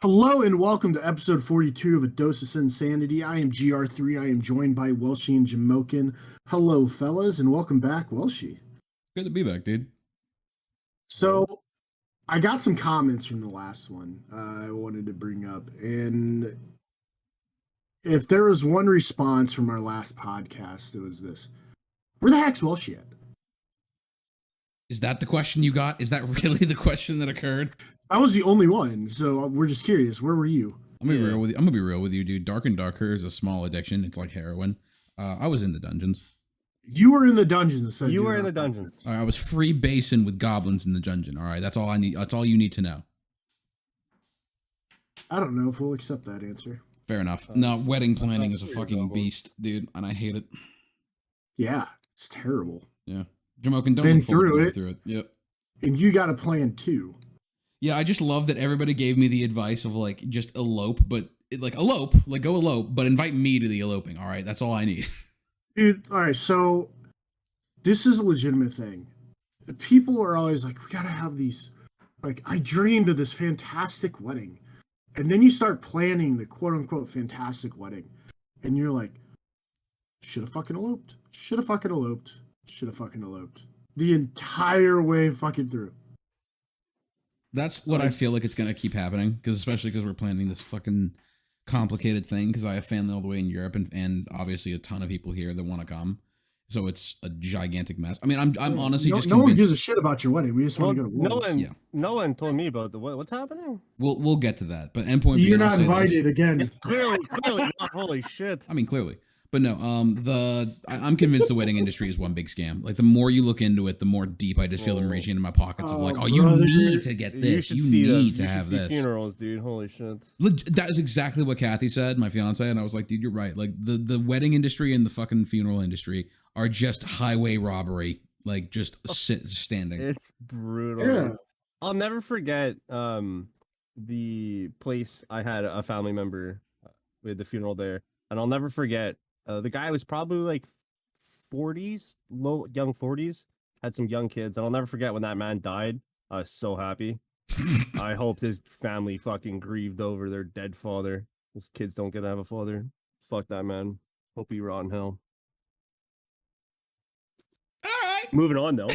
Hello and welcome to episode 42 of A Dose of Sinsanity. I am GR3. I am joined by Welshie and Jamokin. Hello, fellas, and welcome back, Welshie. Good to be back, dude. So, I got some comments from the last one I wanted to bring up. And if there was one response from our last podcast, it was this: where the heck's Welshie at? Is that the question you got? Is that really the question that occurred? I was the only one, so we're just curious. Where were you? I'm gonna be real with you. I'm gonna be real with you, dude. Dark and Darker is a small addiction. It's like heroin. I was in the dungeons. You were in the dungeons. You were in the dungeons. I was free basing with goblins in the dungeon. All right, that's all I need. That's all you need to know. I don't know if we'll accept that answer. Fair enough. No, wedding planning is a fucking beast, dude, and I hate it. Yeah, it's terrible. Yeah, Jamokin, don't Been look forward to through going it. through it. Yep. And you got a plan too. Yeah, I just love that everybody gave me the advice of like just elope, but go elope, but invite me to the eloping. All right, that's all I need. Dude, all right, so this is a legitimate thing. People are always like, we gotta have these, like, I dreamed of this fantastic wedding. And then you start planning the quote unquote fantastic wedding. And you're like, should have fucking eloped. Should have fucking eloped. Should have fucking eloped. The entire way fucking through. That's what I feel like it's gonna keep happening, because especially because we're planning this fucking complicated thing. Because I have family all the way in Europe, and obviously a ton of people here that want to come, so it's a gigantic mess. I mean, I'm honestly just no one convinced. gives a shit about your wedding. We just want to go to Wolves. No one told me about what's happening. We'll get to that, but endpoint. You're being, not invited again. Yeah, clearly not. Holy shit. I mean, clearly. But no, I'm convinced the wedding industry is one big scam. Like, the more you look into it, the more deep I just feel them reaching into my pockets of like, you need to get this. You need to have this. Funerals, dude. Holy shit. That is exactly what Kathy said, my fiance, and I was like, dude, you're right. Like, the wedding industry and the fucking funeral industry are just highway robbery. Like, just standing. It's brutal. Yeah. I'll never forget the place I had a family member with the funeral there, and I'll never forget. The guy was probably like 40s, young 40s, had some young kids. And I'll never forget when that man died. I was so happy. I hope his family fucking grieved over their dead father. His kids don't get to have a father. Fuck that man. Hope he rot in hell. All right. Moving on though.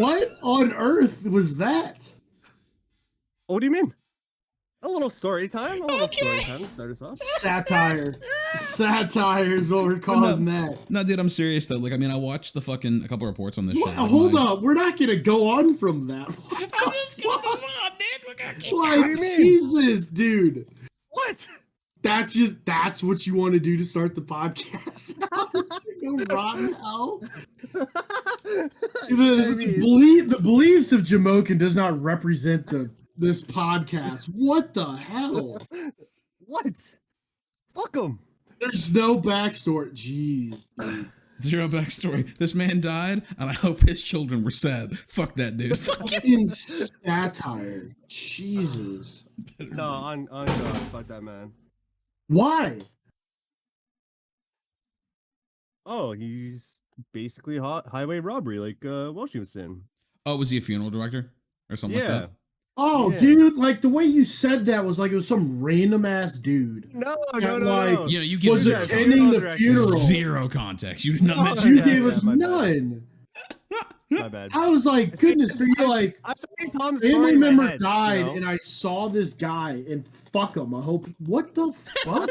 What on earth was that? What do you mean? A little story time. A little story time to start us off. Satire. Satire is what we're calling that. No, dude, I'm serious though. Like, I mean, I watched a couple reports on this shit. Hold up, we're not gonna go on from that. I'm just gonna move on, dude. We're gonna keep Like, Jesus, dude. What? That's what you want to do to start the podcast? Go rotten hell. The beliefs of Jamokin does not represent this podcast. What the hell? What? Fuck him. There's no backstory. Jeez. Zero backstory. This man died, and I hope his children were sad. Fuck that dude. Fucking satire. Jesus. No, on God. Fuck that man. Why? Oh, he's basically highway robbery, like Welshie was saying. Oh, was he a funeral director or something like that? Oh, Yeah. dude, like the way you said that was like it was some random ass dude. No. Yeah, you give Was attending the funeral. zero context. You did not mention You that. gave us my bad. none. My bad. I was like, goodness, for you, like, I was reading Tom's story family in my member head, died, you know? and I saw this guy, and fuck him. I hope. What the fuck?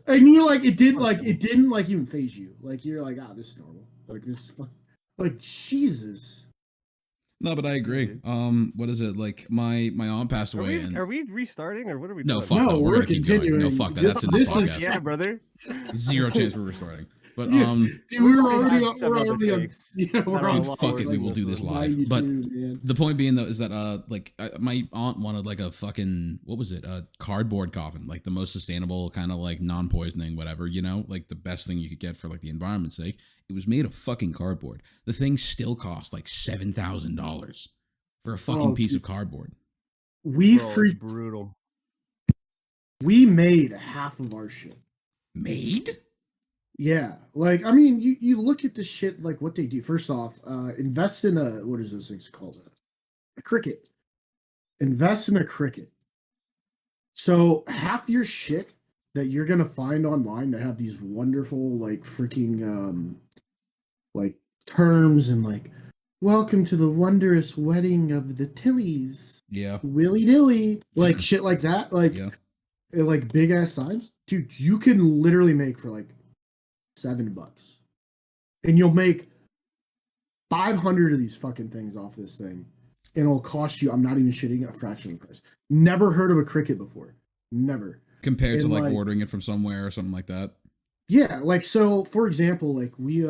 And you're like, it didn't even phase you. Like, you're like, this is normal. Like, this is fun. Like, Jesus. No, but I agree. What is it? Like, my aunt passed away. Are we restarting or what are we No, doing? fuck no. We're gonna keep going. continuing. No, fuck that. That's in this podcast. Yeah, brother. Zero chance we're restarting. But Dude, we're already on. Yeah, We're I mean, on. fuck it, we will do this live. But the point being though is that my aunt wanted like a fucking, what was it, a cardboard coffin, like the most sustainable kind of like non-poisoning whatever, you know, like the best thing you could get for like the environment's sake. It was made of fucking cardboard. The thing still cost like $7,000 for a fucking piece of cardboard. Brutal. We made half of our shit. Made? Yeah, like, I mean, you look at the shit, like what they do. First off, invest in what is those things called? A cricket. Invest in a cricket. So half your shit that you're gonna find online that have these wonderful like freaking like terms and like welcome to the wondrous wedding of the Tillies. Yeah. Willy dilly. Like shit like that. Like Yeah. like big ass signs. Dude, you can literally make for like $7. And you'll make 500 of these fucking things off this thing. And it'll cost you, I'm not even shitting, a fraction of the price. Never heard of a Cricut before. Never. Compared And to like like, ordering it from somewhere or something like that. yeah, like so for example, like we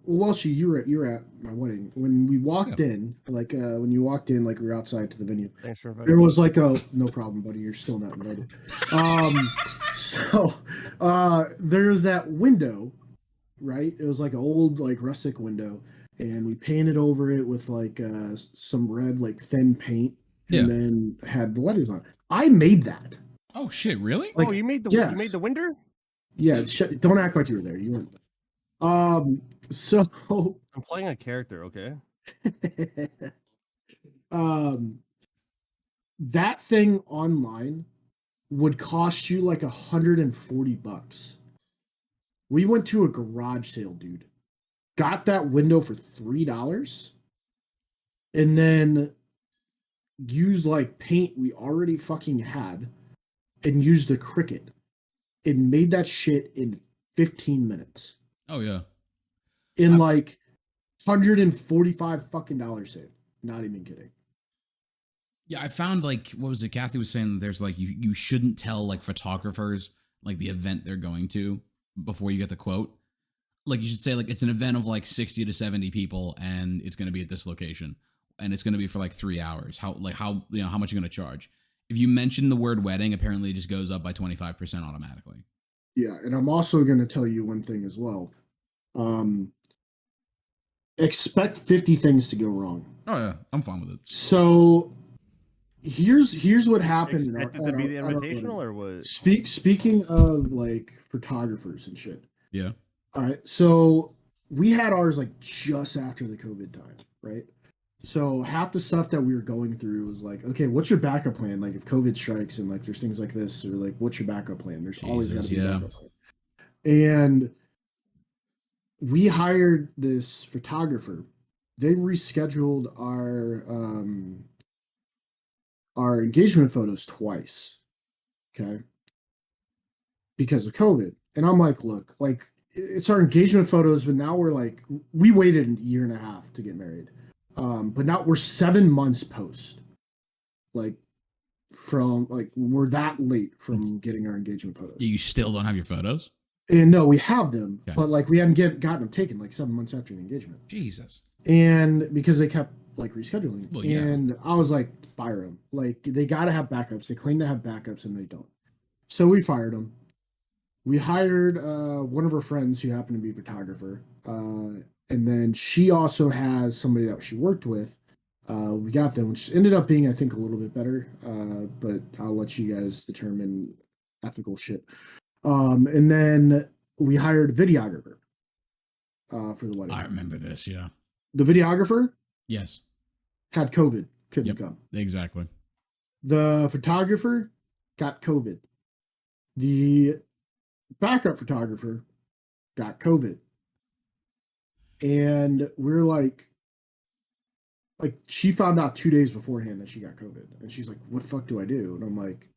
well she you were at my wedding. When we walked in, like when you walked in, like we were outside to the venue. Thanks for There was like a no problem, buddy, you're still not invited. So there's that window, right? It was like an old like rustic window, and we painted over it with like some red like thin paint, and Yeah. then had the letters on it. I made that. Oh shit! Really? Like, oh, you made the yes. window? Yeah, don't act like you were there. You weren't. So I'm playing a character, okay? that thing online would cost you like $140. We went to a garage sale, dude. Got that window for $3, and then used like paint we already fucking had, and used the Cricut, and made that shit in 15 minutes. Oh yeah. In like $145 fucking dollars saved. Not even kidding. Yeah, I found like what was it? Kathy was saying that there's like you shouldn't tell like photographers like the event they're going to before you get the quote. Like you should say like it's an event of like 60 to 70 people and it's going to be at this location and it's going to be for like 3 hours. How much you're going to charge? If you mention the word wedding, apparently it just goes up by 25% automatically. Yeah, and I'm also going to tell you one thing as well. Expect 50 things to go wrong. Oh yeah, I'm fine with it. So here's what happened. Expected to be the invitational or what? Speaking of like photographers and shit. Yeah. All right, so we had ours like just after the COVID time, right? So half the stuff that we were going through was like, okay, what's your backup plan? Like if COVID strikes and like there's things like this, or like what's your backup plan? There's always got to be a backup plan. And we hired this photographer. They rescheduled our engagement photos twice. Okay. Because of COVID. And I'm like, look, like it's our engagement photos, but now we're like, we waited a year and a half to get married. But now we're 7 months post. Like from like we're that late from getting our engagement photos. You still don't have your photos? And no, we have them, okay. But like we hadn't gotten them taken like 7 months after the engagement. Jesus. And because they kept like rescheduling. Well, yeah. And I was like, fire them. Like they got to have backups. They claim to have backups and they don't. So we fired them. We hired one of her friends who happened to be a photographer. And then she also has somebody that she worked with. We got them, which ended up being, I think, a little bit better. But I'll let you guys determine ethical shit. And then we hired a videographer for the wedding. I remember this, yeah. The videographer? Yes. Had COVID. Couldn't come. Exactly. The photographer got COVID. The backup photographer got COVID. And we're like she found out 2 days beforehand that she got COVID. And she's like, what the fuck do I do? And I'm like,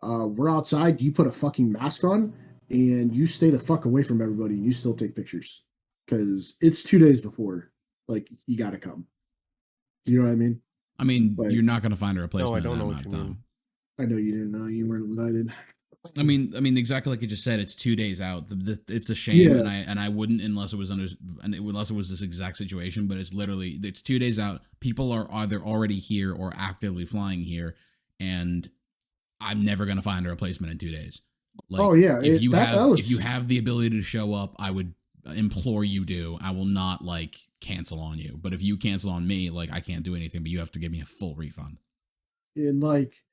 we're outside. You put a fucking mask on and you stay the fuck away from everybody and you still take pictures. Because it's 2 days before. Like, you got to come. You know what I mean? I mean, like, you're not going to find a replacement. No, I don't know what you mean. I know you didn't know. You weren't invited. I mean, exactly like you just said. It's 2 days out. It's a shame, Yeah. and I wouldn't unless it was this exact situation. But it's 2 days out. People are either already here or actively flying here, and I'm never gonna find a replacement in 2 days. Like, oh yeah, if you have the ability to show up, I would implore you do. I will not like cancel on you. But if you cancel on me, like I can't do anything. But you have to give me a full refund. And like,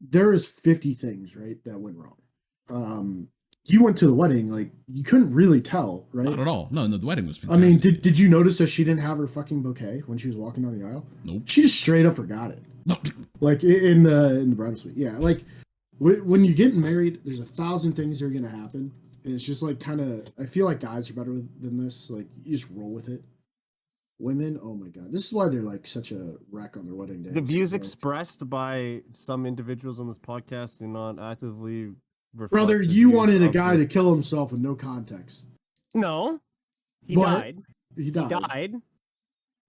there is 50 things, right, that went wrong. you went to the wedding, like you couldn't really tell, right? Not at all. No, the wedding was I fantastic. mean, did you notice that she didn't have her fucking bouquet when she was walking down the aisle? Nope. She just straight up forgot it. No. Like in the bridal suite. Yeah, like when you're getting married, there's 1,000 things that are gonna happen, and it's just like kind of. I feel like guys are better than this. Like you just roll with it. Women, oh my god, this is why they're like such a wreck on their wedding day. The views expressed by some individuals on this podcast do not actively reflect Brother, the you views wanted a of guy this- to kill himself with no context. No, he But died. He He died. died,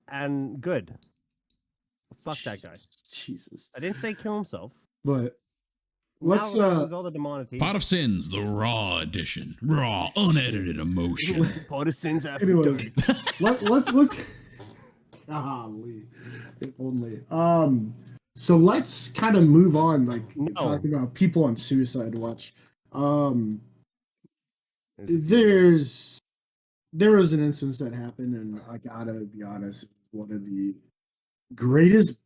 and good. Fuck that guy. Jesus. I didn't say kill himself. But let's Now there goes all the demonetization. Pot of Sins, the raw edition, raw, unedited emotion. Pot of Sins after Anyways, dark. let's golly, if only. So let's kind of move on, like No. talking about people on suicide watch. There was an instance that happened, and I gotta be honest, one of the greatest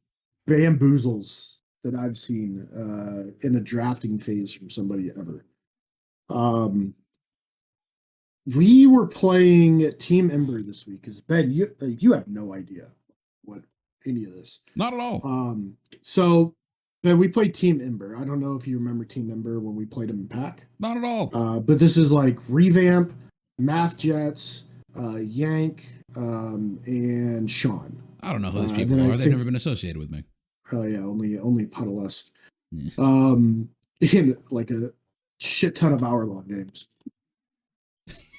bamboozles that I've seen in a drafting phase from somebody ever. We were playing Team Ember this week because Ben, you have no idea what any of this. Not at all. So Ben, we played Team Ember. I don't know if you remember Team Ember when we played them in pack. Not at all. But this is like Revamp, Math Jets, Yank, and Sean. I don't know who these then people I are. They've think- never been associated with me. Oh yeah, only Puddlest. Yeah. In like a shit ton of hour-long games.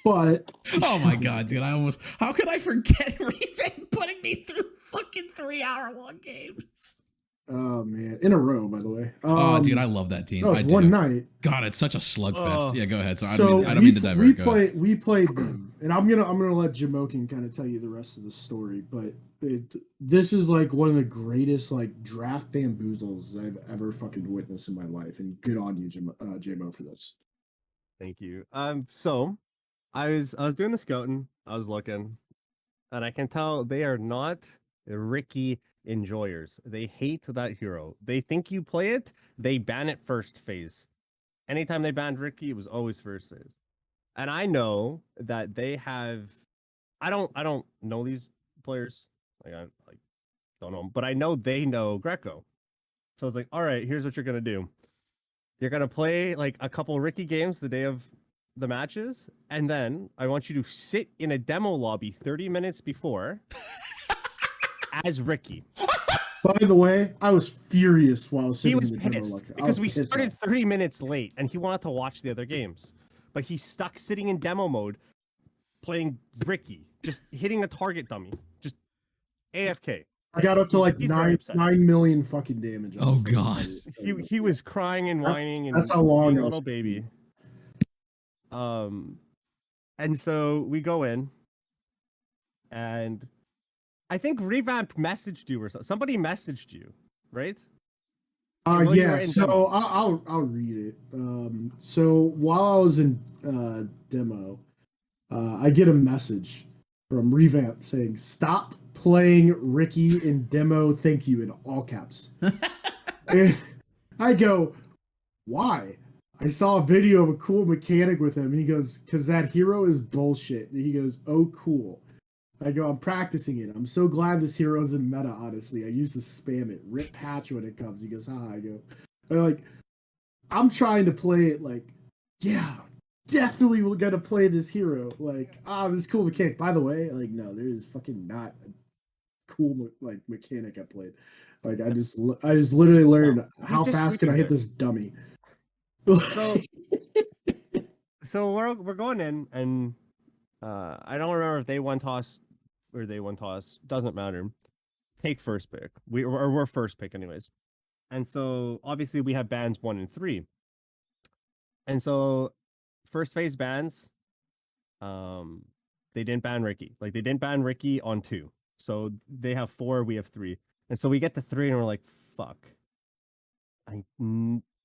But Oh my god, dude! How could I forget Revamp putting me through fucking 3-hour-long games? Oh man, in a row, by the way. Oh, dude, I love that team. That was I do. one night. God, it's such a slugfest. Oh. Yeah, go ahead. So I So don't mean to divert. Go ahead. we played them, and I'm gonna let Jamokin kind of tell you the rest of the story. But this is like one of the greatest like draft bamboozles I've ever fucking witnessed in my life, and good on you, Jamo, for this. Thank you. So I was doing the scouting. I was looking, and I can tell they are not Ricky enjoyers. They hate that hero. They think you play it, they ban it first phase. Anytime they banned Ricky, it was always first phase. And I know that they have. I don't know these players. I don't know 'em, but I know they know Greco. So I was like, all right, here's what you're gonna do. You're gonna play like a couple Ricky games the day of the matches, and then I want you to sit in a demo lobby 30 minutes before as Ricky. By the way, I was furious while I was He sitting was in the demo pissed locker. I because was we pissed started off. 30 minutes late and he wanted to watch the other games. But he's stuck sitting in demo mode playing Ricky, just hitting a target dummy, just AFK. I got up to like He's very upset. 9 million fucking damage. Oh, God. He was crying and whining and That's how long being I a was little baby. And so we go in, and I think Revamp messaged you or something. Somebody messaged you, right? While you were Yeah, in so demo. I'll read it. So while I was in demo, I get a message from Revamp saying, "Stop playing Ricky in demo. Thank you," in all caps. And I go, "Why?" I saw a video of a cool mechanic with him, and he goes, "Because that hero is bullshit." And he goes, "Oh, cool." I go, "I'm practicing it. I'm so glad this hero's in meta, honestly. I used to spam it. Rip patch when it comes." He goes, "Ha." I go, I'm trying to play it like, yeah, definitely we're gonna play this hero. Like, this cool mechanic. By the way, like, no, there is fucking not a cool like mechanic I played. Like, I just literally learned how just fast can I sleeping hit there. this dummy. So we're going in, and I don't remember if they won toss or they won toss. Doesn't matter. Take first pick. We're first pick anyways. And so obviously we have bans 1 and 3. And so first phase bans, they didn't ban Ricky. Like they didn't ban Ricky on 2. So they have 4, we have 3. And so we get to 3 and we're like, fuck. I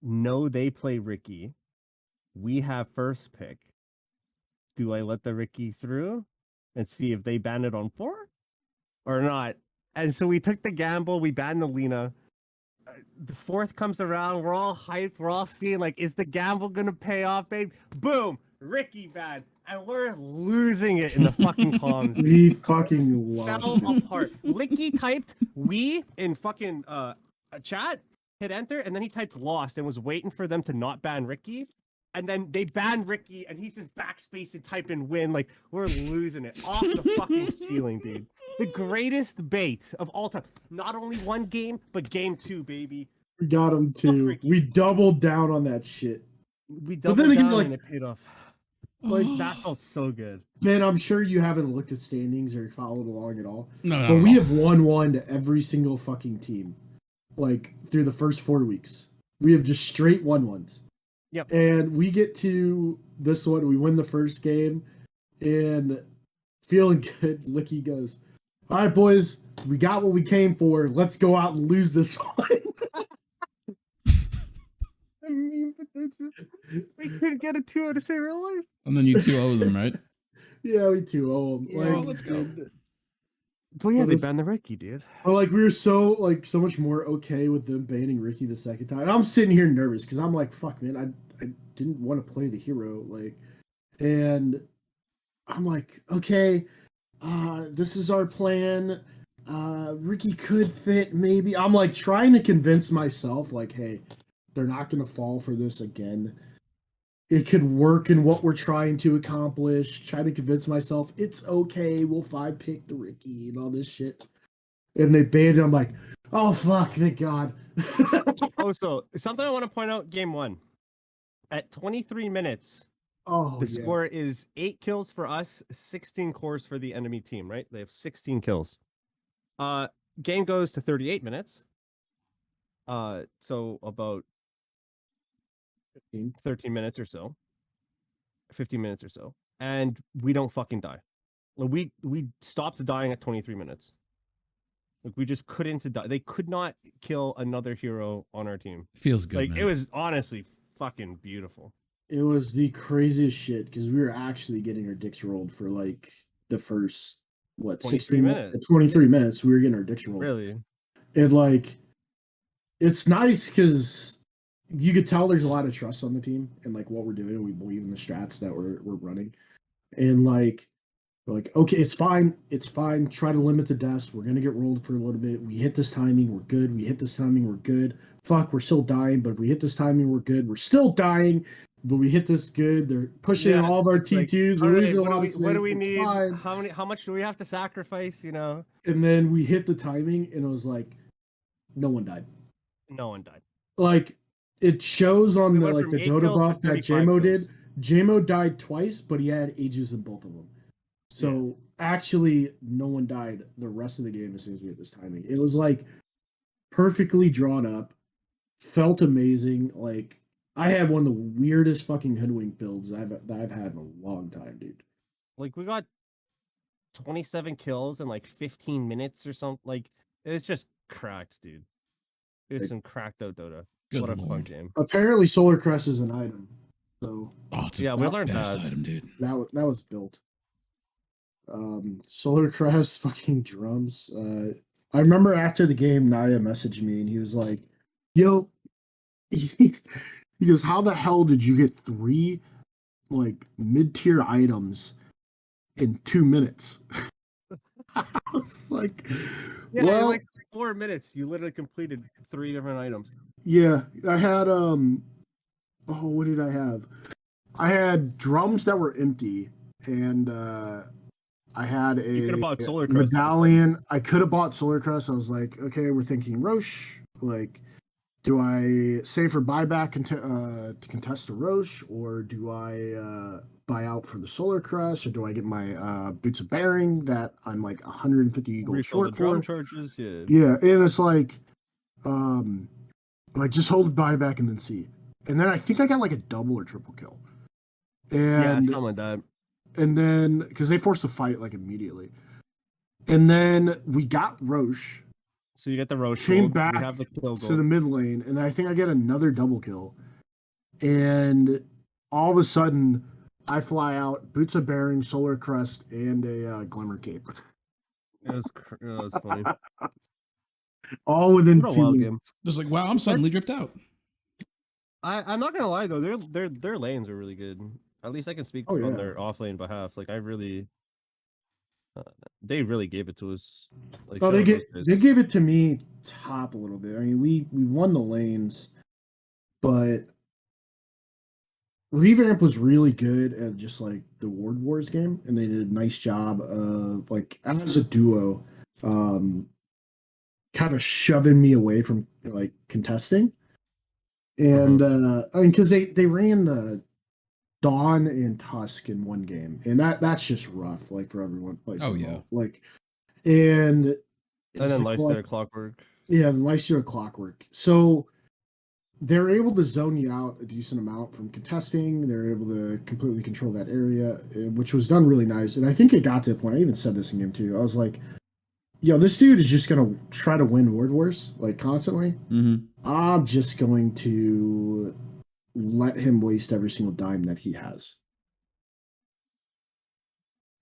know they play Ricky. We have first pick. Do I let the Ricky through and see if they ban it on 4 or not? And so we took the gamble. We banned the Lena. the fourth comes around. We're all hyped. We're all seeing like, is the gamble gonna pay off, babe? Boom, Ricky, man, and we're losing it in the fucking comms. We fucking lost Fell it. apart. Licky typed "we" in fucking a chat, hit enter, and then he typed "lost" and was waiting for them to not ban Ricky. And then they banned Ricky, and he's just backspace and type in "win." Like, we're losing it off the fucking ceiling, dude. The greatest bait of all time. Not only one game, but game 2, baby. We got him too. We doubled down on that shit. We But doubled then again, down like- and it paid off. Like That felt so good. Ben, I'm sure you haven't looked at standings or followed along at all. No, But we have 1-1 to every single fucking team. Like through the first 4 weeks. We have just straight 1-1s. Yep. And we get to this one, we win the first game, and feeling good, Licky goes, "All right, boys, we got what we came for. Let's go out and lose this one." I mean, we couldn't get a 2 out of save real life. And then you 2-0 them, right? Yeah, we 2-0 them. Yeah, Like, let's go. But yeah, But they this- banned the Ricky, dude. But like we were so much more okay with them banning Ricky the second time. And I'm sitting here nervous because I'm like, fuck, man, I didn't want to play the hero, like, and I'm like, okay, this is our plan. Ricky could fit, maybe. I'm like trying to convince myself, like, hey, they're not gonna fall for this again. It could work in what we're trying to accomplish. Trying to convince myself it's okay. We'll 5-pick the Ricky and all this shit. And they banned it. I'm like, oh fuck, thank God. Oh, so something I want to point out: game 1, at 23 minutes, Oh, the yeah. score is 8 kills for us, 16 cores for the enemy team. Right? They have 16 kills. Game goes to 38 minutes. So about 13 minutes or so, 15 minutes or so, and we don't fucking die. Like, we stopped dying at 23 minutes. Like, we just couldn't die. They could not kill another hero on our team. Feels good, Like, man. it was honestly fucking beautiful. It was the craziest shit because we were actually getting our dicks rolled for like the first 23 16 minutes. 23 minutes. We were getting our dicks rolled. Really? And like, it's nice because you could tell there's a lot of trust on the team and like what we're doing. We believe in the strats that we're running, and like, we're like, okay, it's fine. Try to limit the deaths. We're gonna get rolled for a little bit. We hit this timing, we're good. We hit this timing, we're good. Fuck, we're still dying, but if we hit this timing, we're good. We're still dying, but we hit this good. They're pushing Yeah, all of our it's like, T2s. all We're right, losing a what lot do of we, what do space. we It's need? fine. How much do we have to sacrifice? You know, And then we hit the timing, and it was like, no one died. no one died. Like, it shows on We the went like from the 8 Dota kills to buff that 35 Jamo kills. did. Jamo died twice, but he had ages in both of them. So actually, no one died the rest of the game as soon as we hit this timing. It was like perfectly drawn up, felt amazing. Like, I had one of the weirdest fucking hoodwink builds that I've had in a long time, dude. Like, we got 27 kills in like 15 minutes or something. Like, it's just cracked, dude. It was Like- some cracked out Dota. Good What a fun lord. game. Apparently, Solar Crest is an item, so Oh, it's a Yeah, we learned best that. item, dude. that was built. Solar Crest fucking drums. I remember after the game, Naya messaged me and he was like, "Yo," he goes, "How the hell did you get 3 like mid-tier items in 2 minutes?" I was like, Yeah, in well, like 4 minutes, you literally completed 3 different items. yeah, I had what did I have? I had drums that were empty, and I had You could have a bought Solar Crest. medallion. I could have bought Solar Crest. I was like, okay, we're thinking Roche. Like, do I save for buyback to contest a Roche, or do I buy out for the Solar Crest, or do I get my boots of bearing that I'm like 150 gold Refill the short drum for? charges. Yeah. Yeah, and it's like just hold buyback and then see. And then I think I got like a double or triple kill. Yeah, And something like that. and then because they forced a fight like immediately. And then we got Roche So you get the Roche came gold, back we have the kill to gold. the mid lane, and I think I get another double kill. And all of a sudden, I fly out, boots of bearing, solar crest, and a glimmer cape. It was funny. all within What a 2 wild minutes. game. Just like, wow, I'm suddenly dripped out. I'm not gonna lie though, their lanes are really good. At least I can speak Oh, on yeah. their off lane behalf. Like I really, they really gave it to us. Like Oh, shout out those they guys. gave it to me top a little bit. I mean, we won the lanes, but Revamp was really good at just like the Ward Wars game, and they did a nice job of like as a duo, kind of shoving me away from like contesting. And I mean, because they ran the Dawn and Tusk in one game, and that's just rough, like for everyone, like Oh, yeah. involved. Like, and And it's then like, Lifesteal Clockwork. yeah, the Lifesteal Clockwork. So they're able to zone you out a decent amount from contesting. They're able to completely control that area, which was done really nice. And I think it got to the point. I even said this in game 2. I was like, yo, this dude is just gonna try to win Word Wars like constantly. Mm-hmm. I'm just going to let him waste every single dime that he has.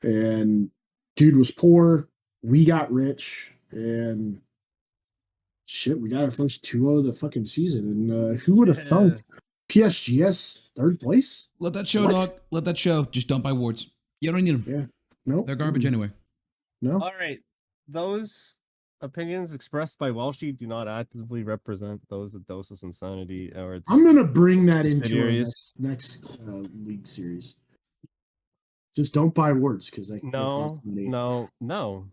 And dude was poor. We got rich, and shit, we got our first 2-0 of the fucking season. And who would have thunk PSGS 3rd place? Let that show, What? dog. Let that show. Just don't buy wards. You don't need them. Yeah. No. They're garbage anyway. No. All right, those opinions expressed by Welshie do not actively represent those of Doses Insanity or its. I'm gonna bring that into our subsidiaries. next league series. Just don't buy words because they No, cost money. no.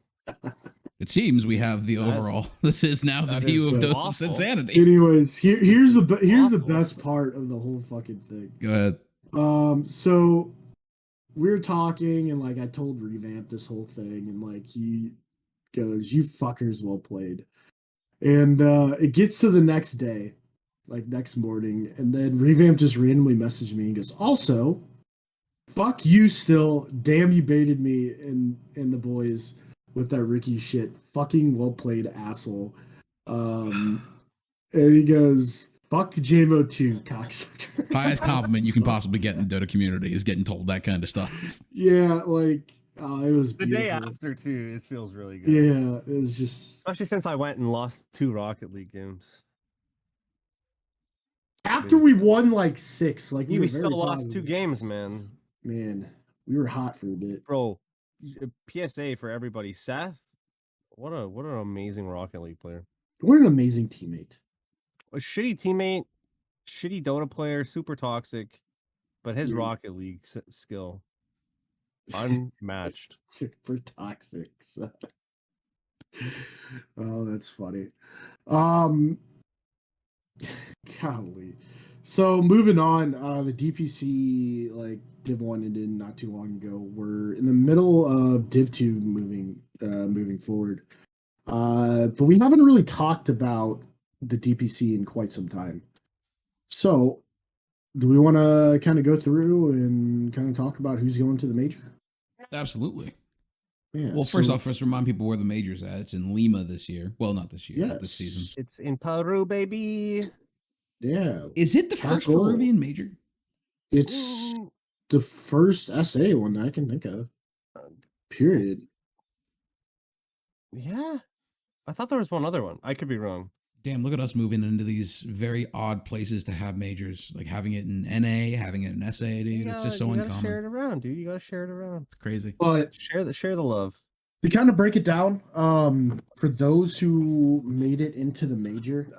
It seems we have the That's- overall. This is now the that view is of Dose awful. of Sinsanity. Anyways, here's the awful. best part of the whole fucking thing. Go ahead. So we were talking, and like I told Revamp this whole thing, and like he goes, "You fuckers well played." And it gets to the next day, like next morning, and then Revamp just randomly messaged me and goes, "Also, fuck you still. Damn, you baited me and the boys with that Ricky shit. Fucking well played, asshole." And he goes, "Fuck Jamo too, cocksucker." Highest compliment you can possibly get in the Dota community is getting told that kind of stuff. Yeah, like it was The beautiful. day after too, it feels really good. Yeah, it was just Especially since I went and lost 2 Rocket League games. after we won like 6. Like We were still very lost 2 positive. games, man. Man, we were hot for a bit. Bro, PSA for everybody. Seth, what an amazing Rocket League player. What an amazing teammate. A shitty teammate, shitty Dota player, super toxic, but his Yeah. Rocket League skill unmatched. Super toxic. So. Oh, that's funny. Golly. So moving on, the DPC like Div 1 ended not too long ago. We're in the middle of Div 2 moving forward. But we haven't really talked about the DPC in quite some time. So do we want to kind of go through and kind of talk about who's going to the major? Absolutely. Yeah. Well, first off, first remind people where the major's at. It's in Lima this year. Well, not this year, but this Yes. season. It's in Peru, baby. Yeah. Is it the first cool. Peruvian major? It's Mm, the first SA one that I can think of. Period. yeah. I thought there was one other one. I could be wrong. Damn, look at us moving into these very odd places to have majors, like having it in NA, having it in SA, dude. It's just so you gotta uncommon. share it around, dude. You gotta share it around. It's crazy. But Share the love. to kind of break it down, for those who made it into the major,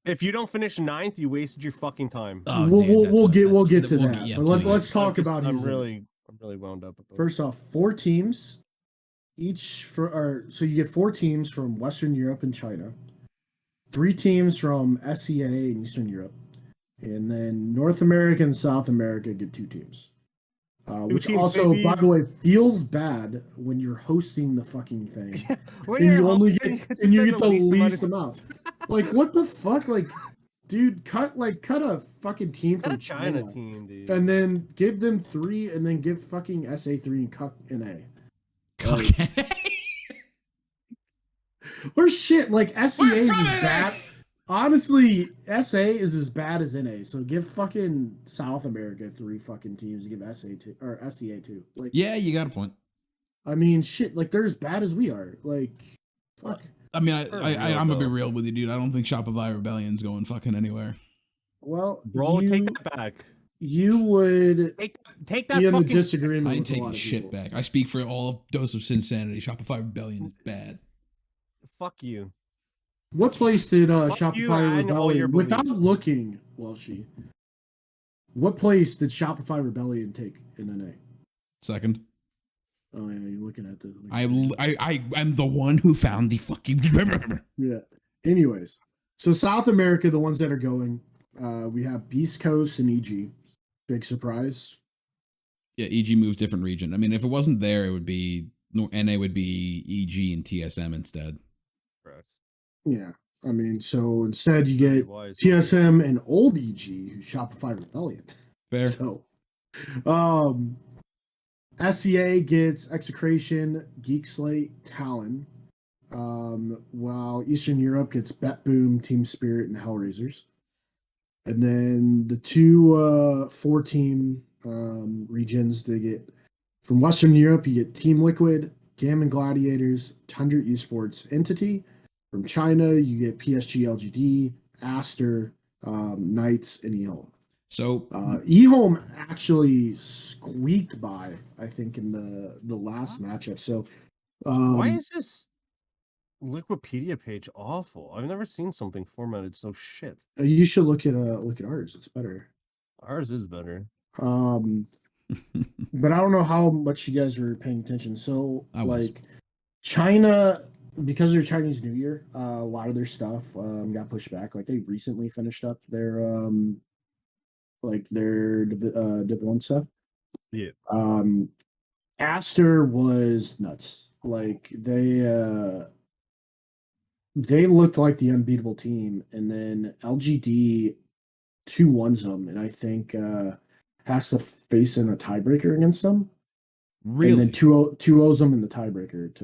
If you don't finish 9th, you wasted your fucking time. Oh, we'll dude, get to we'll that. yeah, but please. let's talk about I'm who's in it. really wound up about it. First off, 4 teams, so you get 4 teams from Western Europe and China, 3 teams from SEA and Eastern Europe, and then North America and South America get 2 teams. Which teams, also, baby. by the way, feels bad when you're hosting the fucking thing. When And you're you only hosting, get you the send least amount. Like, what the fuck? Like, dude, cut a fucking team Got from a China team, dude. and then give them 3, and then give fucking SA 3 and cut NA. Okay. Or shit, like SEA is as bad. Honestly, SA is as bad as NA. So give fucking South America 3 fucking teams. Give SA 2 or SEA 2. Like, Yeah, you got a point. I mean, shit, like they're as bad as we are. Like, fuck. I mean, For I'm gonna be though. real with you, dude. I don't think Shopify Rebellion's going fucking anywhere. Well, Bro, take that back. You would Take be that in the fucking. disagreement I ain't with a lot taking of shit people. back. I speak for all of Dose of Sinsanity. Shopify Rebellion is bad. Fuck you. What place did you Shopify and all your Rebellion, without beliefs. looking, Welshie, what place did Shopify Rebellion take in NA? Second. Oh yeah, you're looking at the. I'm the one who found the fucking. Yeah. Anyways, so South America, the ones that are going, we have Beast Coast and EG. Big surprise. Yeah, EG moves different region. I mean, if it wasn't there, it would be NA would be EG and TSM instead. Yeah. I mean, so instead you get Wise. TSM and old EG, who's Shopify Rebellion. Fair. So, SEA gets Execration, Geek Slate, Talon. While Eastern Europe gets Bet Boom, Team Spirit, and Hellraisers. And then the two 4-team regions, they get from Western Europe, you get Team Liquid, Gammon Gladiators, Tundra Esports Entity. From China, you get PSG LGD, Aster, Knights, and eHome. So eHome actually squeaked by, I think, in the last matchup. So why is this Wikipedia page awful? I've never seen something formatted so shit. You should look at ours. It's better. Ours is better. But I don't know how much you guys were paying attention. So was. China, because of their Chinese New Year, a lot of their stuff got pushed back. Like they recently finished up their Div 1 stuff. Yeah. Aster was nuts. Like they looked like the unbeatable team, and then LGD 2-1s them, and I think has to face in a tiebreaker against them. Really? And then 2-0s them in the tiebreaker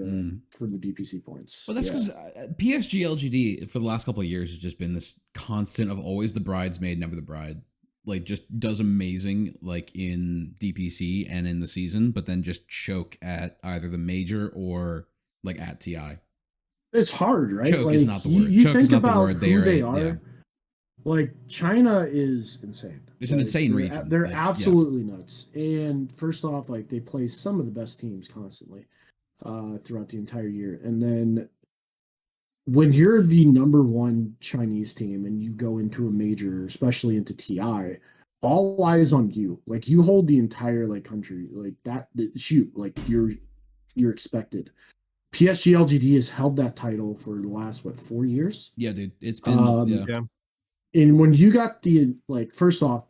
for the DPC points. Well, that's because PSG LGD for the last couple of years has just been this constant of always the bridesmaid, never the bride. Like just does amazing like in DPC and in the season, but then just choke at either the major or like at TI. It's hard, right? Choke like, is not the word. You choke think is not about the word. who they are. Yeah. Like China is insane. It's an insane region. They're absolutely nuts. And first off, like they play some of the best teams constantly throughout the entire year. And then when you're the number one Chinese team and you go into a major, especially into TI, all eyes on you. Like you hold the entire like country like that. Shoot, like you're expected. PSG LGD has held that title for the last 4 years. Yeah, dude, it's been yeah. And when you got the like, first off,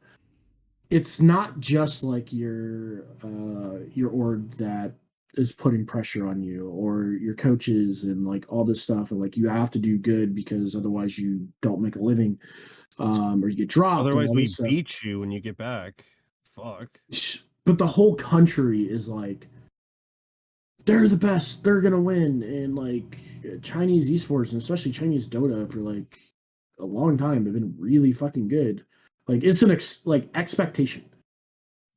it's not just like your org that is putting pressure on you or your coaches and like all this stuff, and like you have to do good because otherwise you don't make a living, or you get dropped. Otherwise, we beat you when you get back. Fuck. But the whole country is like, they're the best. They're gonna win, and like Chinese esports and especially Chinese Dota for like a long time have been really fucking good. Like it's an expectation.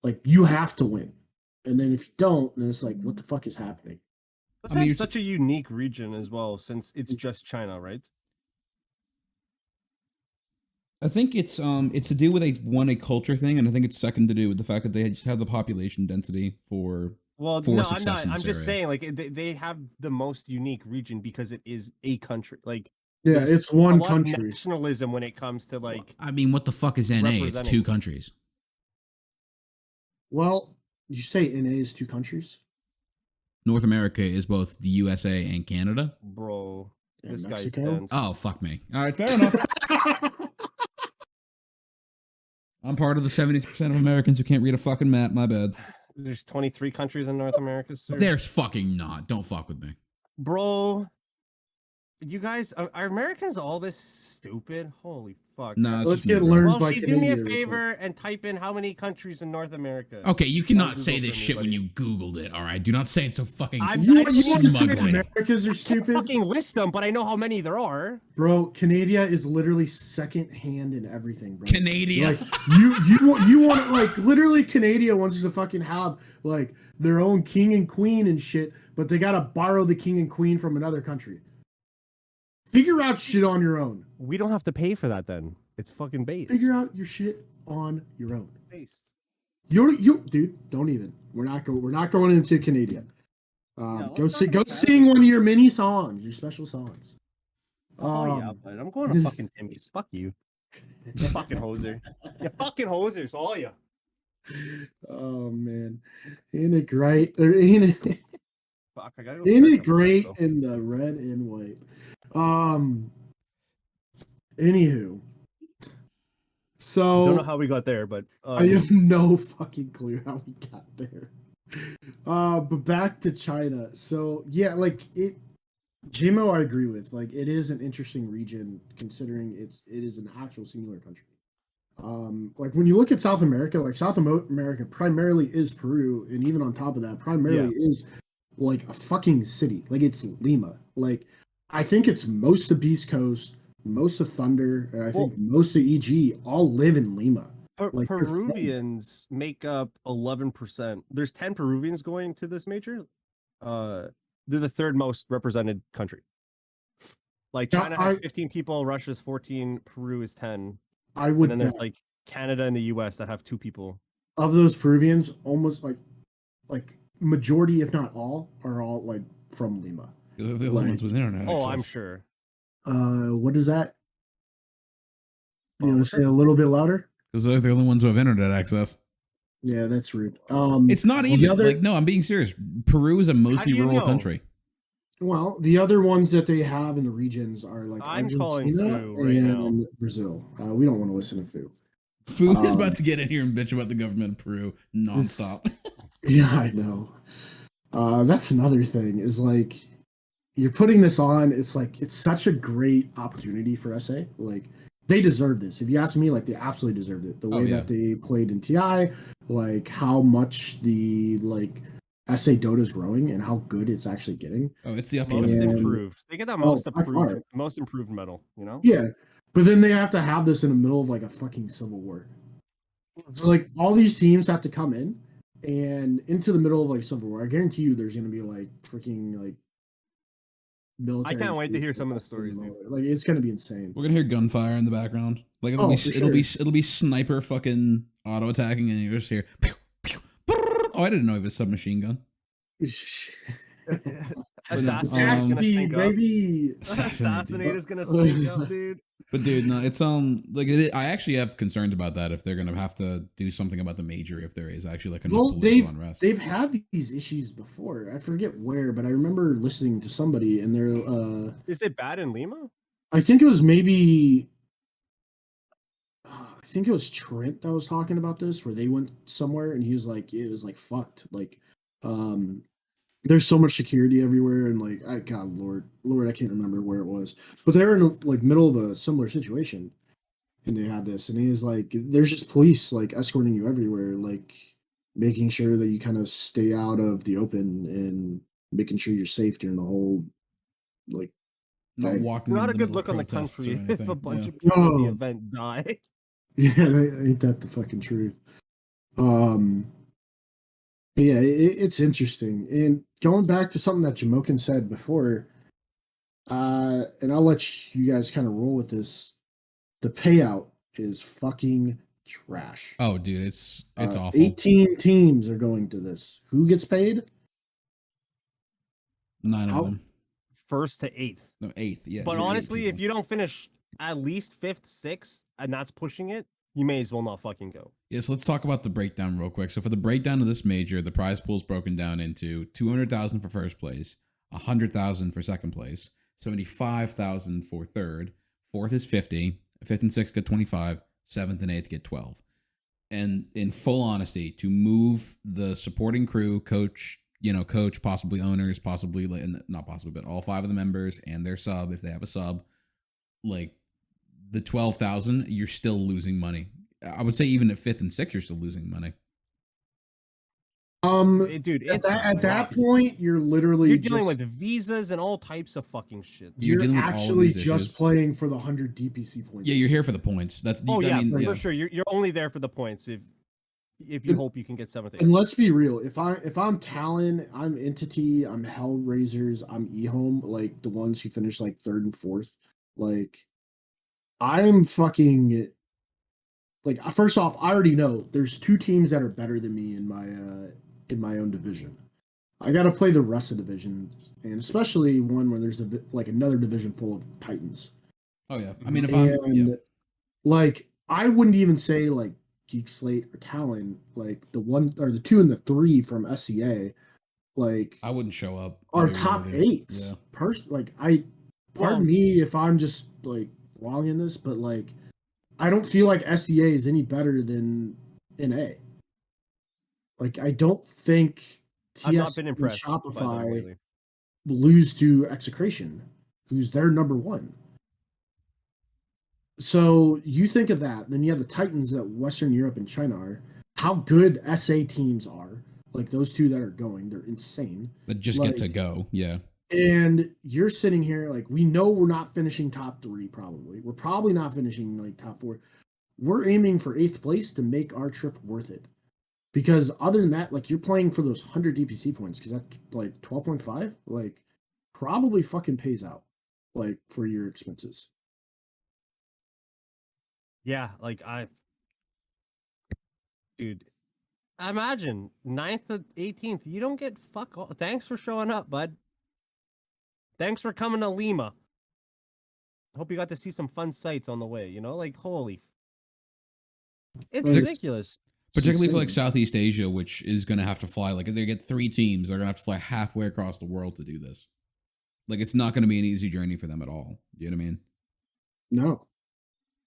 Like you have to win, and then if you don't, then it's like, what the fuck is happening? That's such a unique region as well, since it's just China, right? I think it's to do with a culture thing, and I think it's second to do with the fact that they just have the population density for. Well, no, I'm not. I'm just saying, like they have the most unique region because it is a country. Like, yeah, it's one country. Of nationalism when it comes to like. I mean, what the fuck is NA? It's 2 countries. Well, did you say NA is 2 countries? North America is both the USA and Canada. Bro, and this Mexico? guy's dense. Oh, fuck me. All right, fair enough. I'm part of the 70% of Americans who can't read a fucking map. My bad. There's 23 countries in North America, sir. There's fucking not. Don't fuck with me. Bro, you guys, are Americans all this stupid? Holy fuck. No, let's get learned by Well, do me a favor and type in how many countries in North America. Okay, you cannot say this shit when you Googled it, all right? Do not say it so fucking you want to say smugly. Americans are stupid? I fucking list them, but I know how many there are. Bro, Canada is literally second hand in everything, bro. Canada. Like, you want, like, literally Canada wants to fucking have, like, their own king and queen and shit, but they gotta borrow the king and queen from another country. Figure out shit on your own. We don't have to pay for that then. It's fucking based. Figure out your shit on your own. Based. You dude, don't even. We're not going into Canadian. Go sing one of your mini songs, your special songs. Oh yeah, but I'm going to fucking Timmy's. Fuck you. You fucking hoser. You fucking hosers, all you. Oh man. Ain't it great? Or ain't it Fuck, I gotta go ain't search it up great myself. in the red and white? Anywho. So Don't know how we got there, but I have no fucking clue how we got there. But back to China. So yeah, like it Jamo I agree with. Like it is an interesting region considering it is an actual singular country. Like when you look at South America, like South America primarily is Peru, and even on top of that, primarily is like a fucking city. Like it's Lima. Like I think it's most of Beast Coast, most of Thunder, and I think most of EG all live in Lima. Like Peruvians make up 11%. There's 10 Peruvians going to this major. They're the third most represented country. Like China has 15 people, Russia's 14, Peru is 10. I would. And then there's like Canada and the US that have 2 people. Of those Peruvians, almost like majority, if not all, are all like from Lima. They're the only ones with internet access. Oh, I'm sure. What is that? You want to say a little bit louder? Because they're the only ones who have internet access. Yeah, that's rude. It's not even like no. I'm being serious. Peru is a mostly rural country. Well, the other ones that they have in the regions are like Argentina and Brazil. We don't want to listen to Fu. Fu is about to get in here and bitch about the government of Peru nonstop. Yeah, I know. That's another thing is like you're putting this on. It's like it's such a great opportunity for SA. Like they deserve this. If you ask me, like they absolutely deserved it. The way that they played in TI, like how much the like SA Dota is growing and how good it's actually getting. Oh, it's the most improved. They get that most improved medal, you know? Yeah. But then they have to have this in the middle of like a fucking civil war. So like all these teams have to come in and into the middle of like civil war. I guarantee you there's gonna be like freaking like military. I can't wait to hear some of the stories, dude. Like it's gonna be insane. We're gonna hear gunfire in the background. Like it'll be sniper fucking auto attacking and you just hear pew, pew, brrr. Oh, I didn't know it was a submachine gun. Assassinate, baby. Assassinate is gonna sync up, dude. But dude, no, it's I actually have concerns about that if they're gonna have to do something about the major if there is actually like enough political unrest. They've had these issues before. I forget where, but I remember listening to somebody and they're Is it bad in Lima? I think it was maybe I think it was Trent that was talking about this where they went somewhere and he was like it was like fucked. Like there's so much security everywhere and like Lord, I can't remember where it was. But they're in like middle of a similar situation. And they had this and he was like there's just police like escorting you everywhere, like making sure that you kind of stay out of the open and making sure you're safe during the whole like not a good look on the country if a bunch of people at the event die. Yeah, ain't that the fucking truth? Yeah, it's interesting. And going back to something that Jamokin said before, and I'll let you guys kind of roll with this. The payout is fucking trash. Oh, dude, it's awful. 18 teams are going to this. Who gets paid? 9 of them. 1st to 8th. No, 8th, yeah. But honestly, if you don't finish at least 5th, 6th, and that's pushing it, you may as well not fucking go. Yes, let's talk about the breakdown real quick. So for the breakdown of this major, the prize pool is broken down into 200,000 for first place, 100,000 for second place, 75,000 for third, fourth is 50, fifth and sixth get 25, seventh and eighth get 12. And in full honesty, to move the supporting crew, coach, possibly owners, possibly not possibly, but all 5 of the members and their sub, if they have a sub, like the 12,000, you're still losing money. I would say even at 5th and 6th, you're still losing money. Dude, at that point, you're dealing with visas and all types of fucking shit. You're actually just playing for the 100 DPC points. Yeah, you're here for the points. That's for sure. You're only there for the points. if you hope you can get 7th, 8th. And let's be real, if I'm Talon, I'm Entity, I'm Hellraisers, I'm eHome, like the ones who finish like 3rd and 4th, like I'm fucking like first off, I already know there's 2 teams that are better than me in my own division. I got to play the rest of the divisions, and especially one where there's like another division full of Titans. Oh yeah, I mean if And like I wouldn't even say like Geek Slate or Talon, like the 1 or the 2 and the 3 from SCA, like I wouldn't show up. are top 8s. Yeah. Like pardon me if I'm just like wrong in this, but like I don't feel like SCA is any better than NA. Like I don't think I've not TS been and impressed by them Shopify lately. lose to Execration, who's their number 1. So you think of that, then you have the Titans that Western Europe and China are. How good SA teams are, like those 2 that are going, they're insane. That just like, get to go, yeah. And you're sitting here like we know we're not finishing top 3 probably. We're probably not finishing like top 4. We're aiming for 8th place to make our trip worth it. Because other than that, like you're playing for those 100 DPC points because that's like 12.5, like probably fucking pays out like for your expenses. Yeah, like dude, imagine 9th to 18th. You don't get fuck all. Thanks for showing up, bud. Thanks for coming to Lima. Hope you got to see some fun sights on the way. You know, like holy, it's ridiculous. Particularly for like Southeast Asia, which is going to have to fly. Like if they get 3 teams, they're going to have to fly halfway across the world to do this. Like it's not going to be an easy journey for them at all. You know what I mean? No.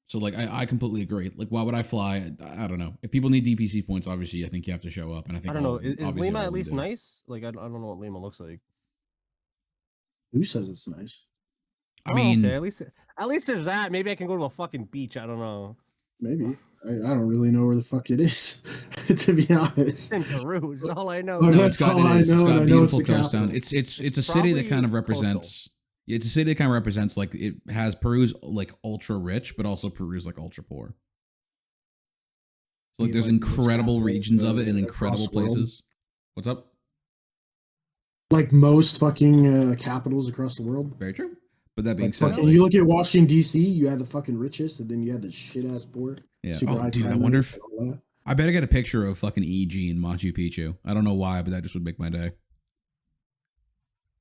So like I completely agree. Like why would I fly? I don't know. If people need DPC points, obviously I think you have to show up. And I think I don't know. Is Lima at least nice? Like I don't know what Lima looks like. Who says it's nice? I mean, okay. At least there's that. Maybe I can go to a fucking beach. I don't know. Maybe. I don't really know where the fuck it is, to be honest. It's in Peru. Is all I know. No, it's got a beautiful coast town. It's a city that kind of represents. It's a city that kind of represents like it has Peru's like ultra rich, but also Peru's like ultra poor. So like there's incredible regions of it in incredible places. What's up? Like most fucking capitals across the world. Very true. But that being said, you look at Washington D.C., you had the fucking richest, and then you had the shit ass poor. Yeah. Oh, dude, I wonder if I better get a picture of fucking EG in Machu Picchu. I don't know why, but that just would make my day.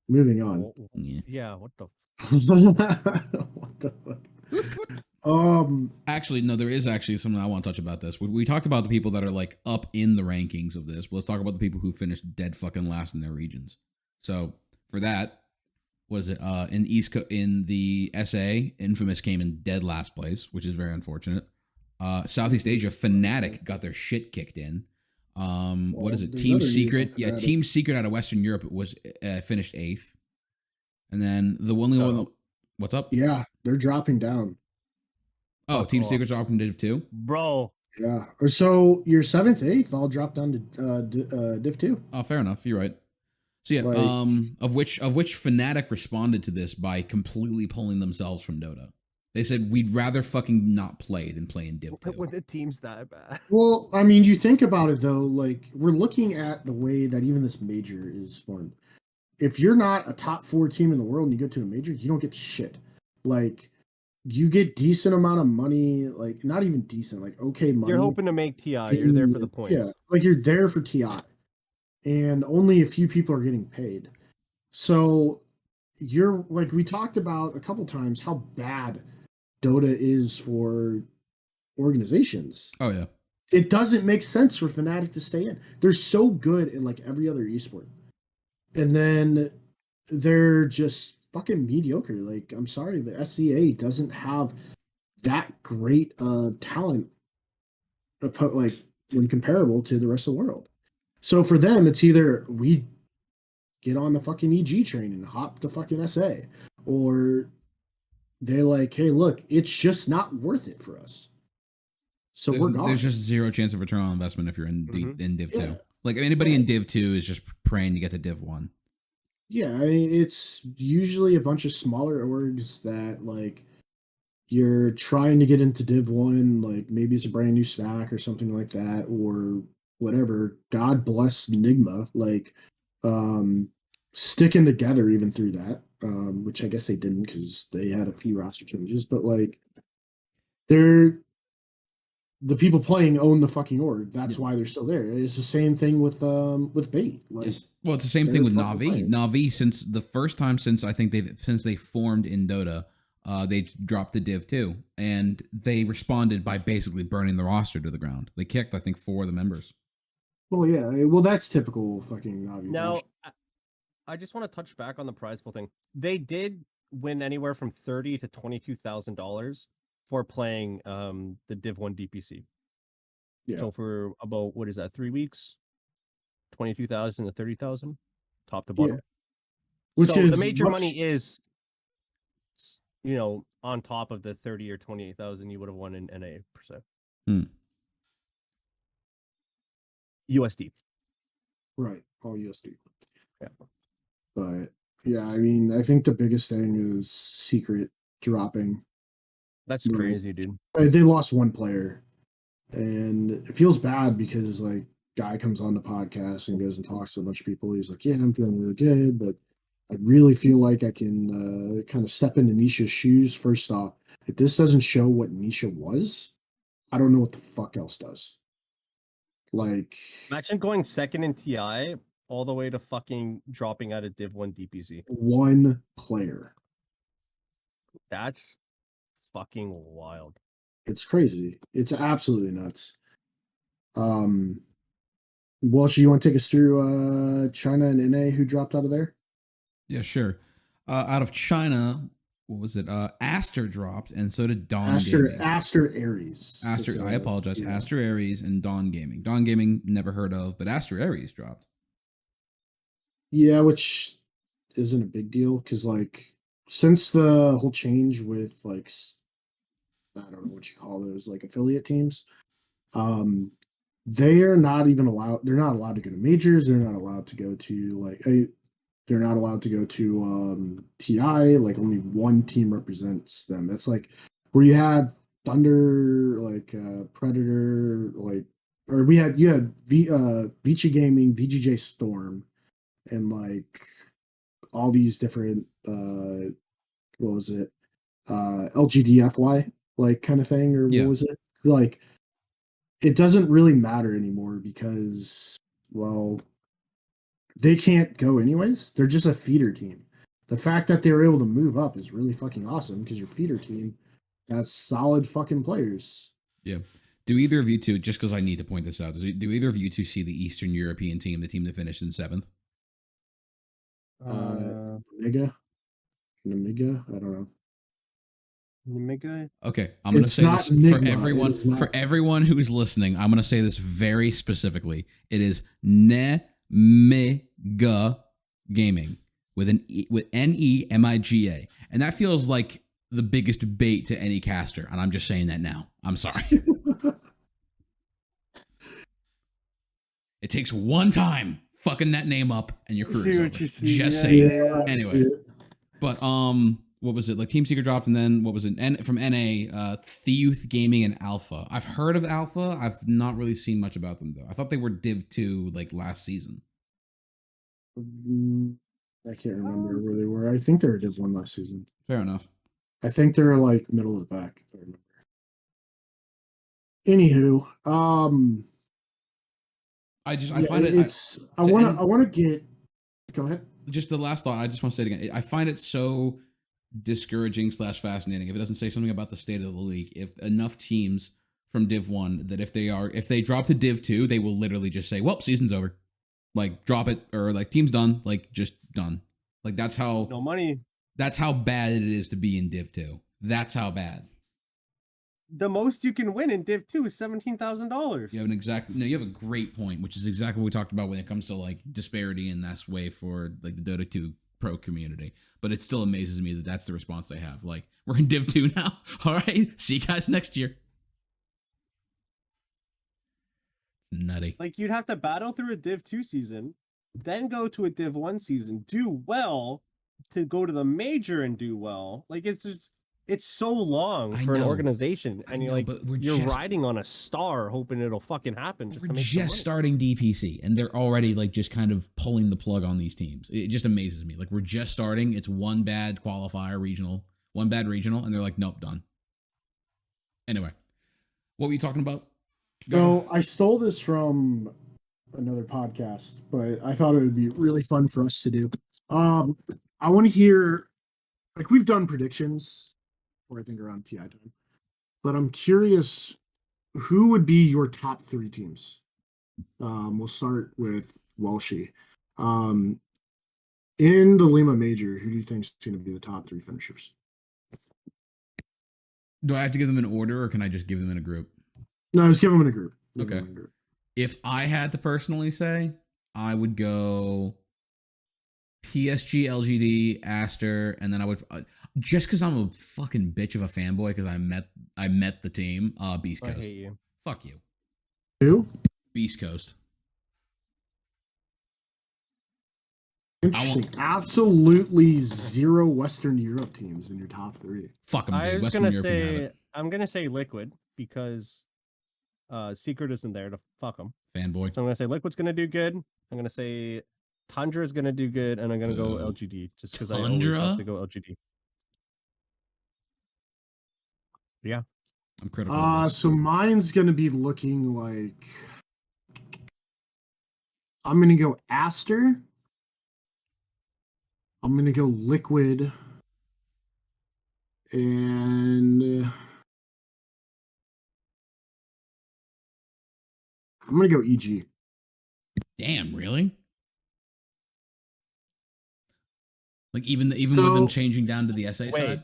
Moving on. Yeah. What the? What the fuck? Actually, no, there is actually something I want to touch about this. We talked about the people that are like up in the rankings of this. But let's talk about the people who finished dead fucking last in their regions. So for that, was it in the SA, Infamous came in dead last place, which is very unfortunate. Southeast Asia, Fnatic got their shit kicked in. What is it? Team Secret, Team Secret out of Western Europe was finished 8th, and then the one. What's up? Yeah, they're dropping down. Oh, Team Secret's dropping to Div 2, bro. Yeah, or so your 7th, 8th all dropped down to Div 2. Oh, fair enough. You're right. So yeah, of which Fnatic responded to this by completely pulling themselves from Dota. They said we'd rather fucking not play than play in Div 2. With the teams that bad. Well, I mean, you think about it though, like we're looking at the way that even this major is formed. If you're not a top 4 team in the world and you go to a major, you don't get shit. Like you get decent amount of money, like not even decent, like okay money. You're hoping to make TI. You're there for the points. Yeah, like you're there for TI. And only a few people are getting paid. So you're like we talked about a couple times how bad Dota is for organizations. Oh yeah. It doesn't make sense for Fnatic to stay in. They're so good in like every other esport. And then they're just fucking mediocre. Like, I'm sorry, but SCA doesn't have that great talent like when comparable to the rest of the world. So for them, it's either we get on the fucking EG train and hop to fucking SA, or they're like, hey, look, it's just not worth it for us. So we're gone. There's just zero chance of return on investment if you're in Div 2. Like anybody in Div 2 is just praying to get to Div 1. Yeah, I mean, it's usually a bunch of smaller orgs that like you're trying to get into Div 1, like maybe it's a brand new stack or something like that, or whatever. God bless Nigma, like sticking together even through that, which I guess they didn't because they had a few roster changes, but like they're the people playing own the fucking org. That's why they're still there. It's the same thing with Bait. Like, yes. Well, it's the same thing with Na'Vi. Na'Vi, since the first time since I think they formed in Dota, they dropped the Div 2, and they responded by basically burning the roster to the ground. They kicked, I think, 4 of the members. Well, yeah. Well, that's typical fucking Na'Vi. Now, I just want to touch back on the prize pool thing. They did win anywhere from $30,000 to $22,000 for playing the Div 1 DPC. Yeah. So for about, what is that, 3 weeks? 22,000 to 30,000, top to bottom. Yeah. Which so is the major money is, you know, on top of the 30 or 28,000 you would have won in NA per se. USD. Right, all USD. Yeah. But yeah, I mean, I think the biggest thing is Secret dropping. That's crazy, dude. They lost one player, and it feels bad because like guy comes on the podcast and goes and talks to a bunch of people. He's like, "Yeah, I'm feeling really good, but I really feel like I can kind of step into Nisha's shoes." First off, if this doesn't show what Nisha was, I don't know what the fuck else does. Like, imagine going second in TI all the way to fucking dropping out of Div 1 DPC. One player. That's fucking wild. It's crazy. It's absolutely nuts. Walsh, you want to take us through China and NA who dropped out of there? Yeah, sure. Out of China, what was it? Aster dropped, and so did Dawn Gaming. Aster Aries. Aster, I apologize. Yeah. Aster Aries and Dawn Gaming. Dawn Gaming, never heard of, but Aster Aries dropped. Yeah, which isn't a big deal because, like, since the whole change with, like, I don't know what you call those, like, affiliate teams, they are not even allowed. They're not allowed to go to majors. They're not allowed to go to, like, they're not allowed to go to TI. Like, only one team represents them. That's like where you had Thunder, like Predator, like, or you had Vici Gaming, VGJ Storm, and like all these different what was it, LGDFY, like, kind of thing, or what was it, like, it doesn't really matter anymore because, well, they can't go anyways. They're just a feeder team. The fact that they were able to move up is really fucking awesome because your feeder team has solid fucking players. Yeah. Do either of you two, just because I need to point this out, do either of you two see the Eastern European team, the team that finished in 7th? Namiga? I don't know. Namiga? Okay, I'm going to say this for everyone who is listening. I'm going to say this very specifically. It is Nemiga Gaming with Nemiga, and that feels like the biggest bait to any caster. And I'm just saying that now. I'm sorry. It takes one time fucking that name up, and your career's over. Just saying. Yeah, anyway, but what was it? Like, Team Secret dropped, and then what was it? From NA, Theuth Gaming and Alpha. I've heard of Alpha. I've not really seen much about them though. I thought they were Div 2 like last season. I can't remember where they were. I think they were Div 1 last season. Fair enough. I think they're like middle of the pack, if I remember. Anywho, I find it. I want to get. Go ahead. Just the last thought. I just want to say it again. I find it so discouraging / fascinating if it doesn't say something about the state of the league. If enough teams from Div 1 that if they drop to Div 2, they will literally just say, "Well, season's over." Like, drop it, or like, team's done. Like, just done. Like, that's how no money. That's how bad it is to be in Div 2. That's how bad. The most you can win in Div 2 is $17,000. You have a great point, which is exactly what we talked about when it comes to like disparity in that way for like the Dota 2 pro community. But it still amazes me that that's the response they have. Like, we're in Div 2 now. All right, see you guys next year. It's nutty. Like, you'd have to battle through a Div 2 season, then go to a Div 1 season, do well to go to the major and do well. Like, it's just it's so long I for an know. organization, I and know, but you're riding on a star hoping it'll fucking happen just to we're make just starting DPC, and they're already like just kind of pulling the plug on these teams. It just amazes me. Like we're just starting. It's one bad qualifier regional, one bad regional, and they're like, nope, done. Anyway, what were you talking about? So I stole this from another podcast, but I thought it would be really fun for us to do. I want to hear, like, we've done predictions, or I think around TI time, but I'm curious, who would be your top 3 teams? We'll start with Welshie. In the Lima Major, who do you think is going to be the top 3 finishers? Do I have to give them an order, or can I just give them in a group? No, just give them in a group. Okay. If I had to personally say, I would go PSG, LGD, Aster, and then I would just because I'm a fucking bitch of a fanboy because I met the team. Beast Coast. I hate you. Fuck you. Who? Beast Coast. Interesting. Absolutely 0 Western Europe teams in your top 3. Fuck them, dude. I was Western gonna Europe can have say it. I'm gonna say Liquid because Secret isn't there to fuck them. Fanboy. So I'm gonna say Liquid's gonna do good. I'm gonna say Tundra is gonna do good, and I'm gonna go Boo. LGD just because I always Tundra? have to go LGD. Yeah. I'm critical of this. So mine's gonna be looking like I'm gonna go Aster. I'm gonna go Liquid, and I'm gonna go EG. Damn, really? Like even with them changing down to the SA side?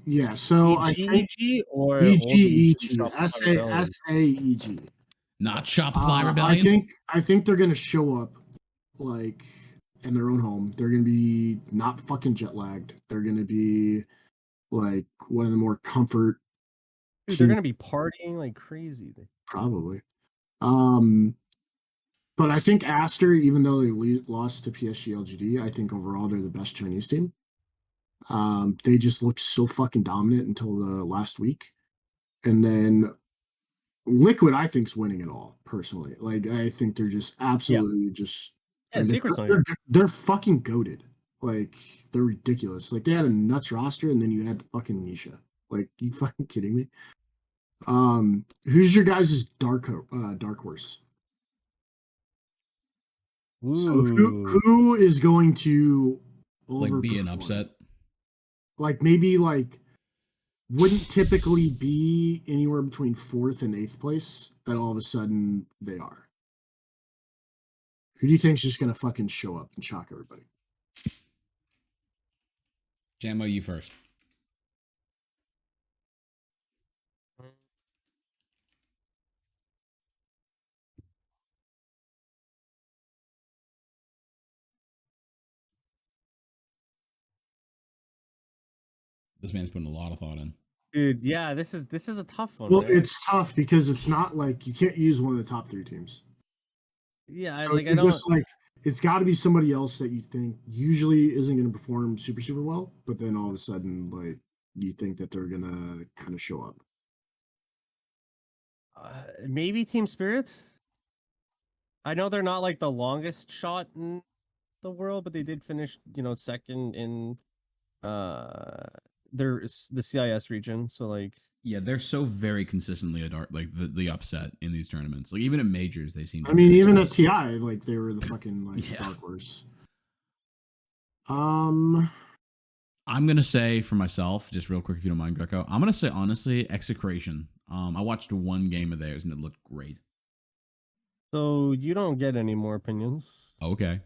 Yeah, so I think EG or EG, Shopify SA, Rebellion? EG. Not Shopify Rebellion? I think they're gonna show up like in their own home. They're gonna be not fucking jet lagged. They're gonna be like one of the more comfort. Dude, they're gonna be partying like crazy. Probably. But I think Aster, even though they lost to PSG LGD, I think overall they're the best Chinese team. They just looked so fucking dominant until the last week, and then Liquid, I think, is winning it all. Personally, like I think they're just absolutely just. Yeah, Secret's not they're fucking goated. Like they're ridiculous. Like they had a nuts roster, and then you had fucking Nisha. Like you fucking kidding me? Who's your guys' dark horse? Ooh. So who is going to like be an upset? Like maybe like wouldn't typically be anywhere between 4th and 8th place, but all of a sudden they are. Who do you think's just gonna fucking show up and shock everybody? Jamo, you first. This man's putting a lot of thought in. Dude, yeah, this is a tough one. Well, right? it's tough because it's not like you can't use one of the top 3 teams. Yeah, So I don't just like it's got to be somebody else that you think usually isn't going to perform super well, but then all of a sudden, like you think that they're gonna kind of show up. maybe Team Spirit. I know they're not like the longest shot in the world, but they did finish, second in the CIS region. So like, yeah, they're so very consistently a dark, like the upset in these tournaments. Like even at majors, they seem. I mean, even at TI, like they were the fucking like dark horse. I'm gonna say for myself, just real quick, if you don't mind, Greco. I'm gonna say honestly, Execration. I watched one game of theirs and it looked great. So you don't get any more opinions. Okay.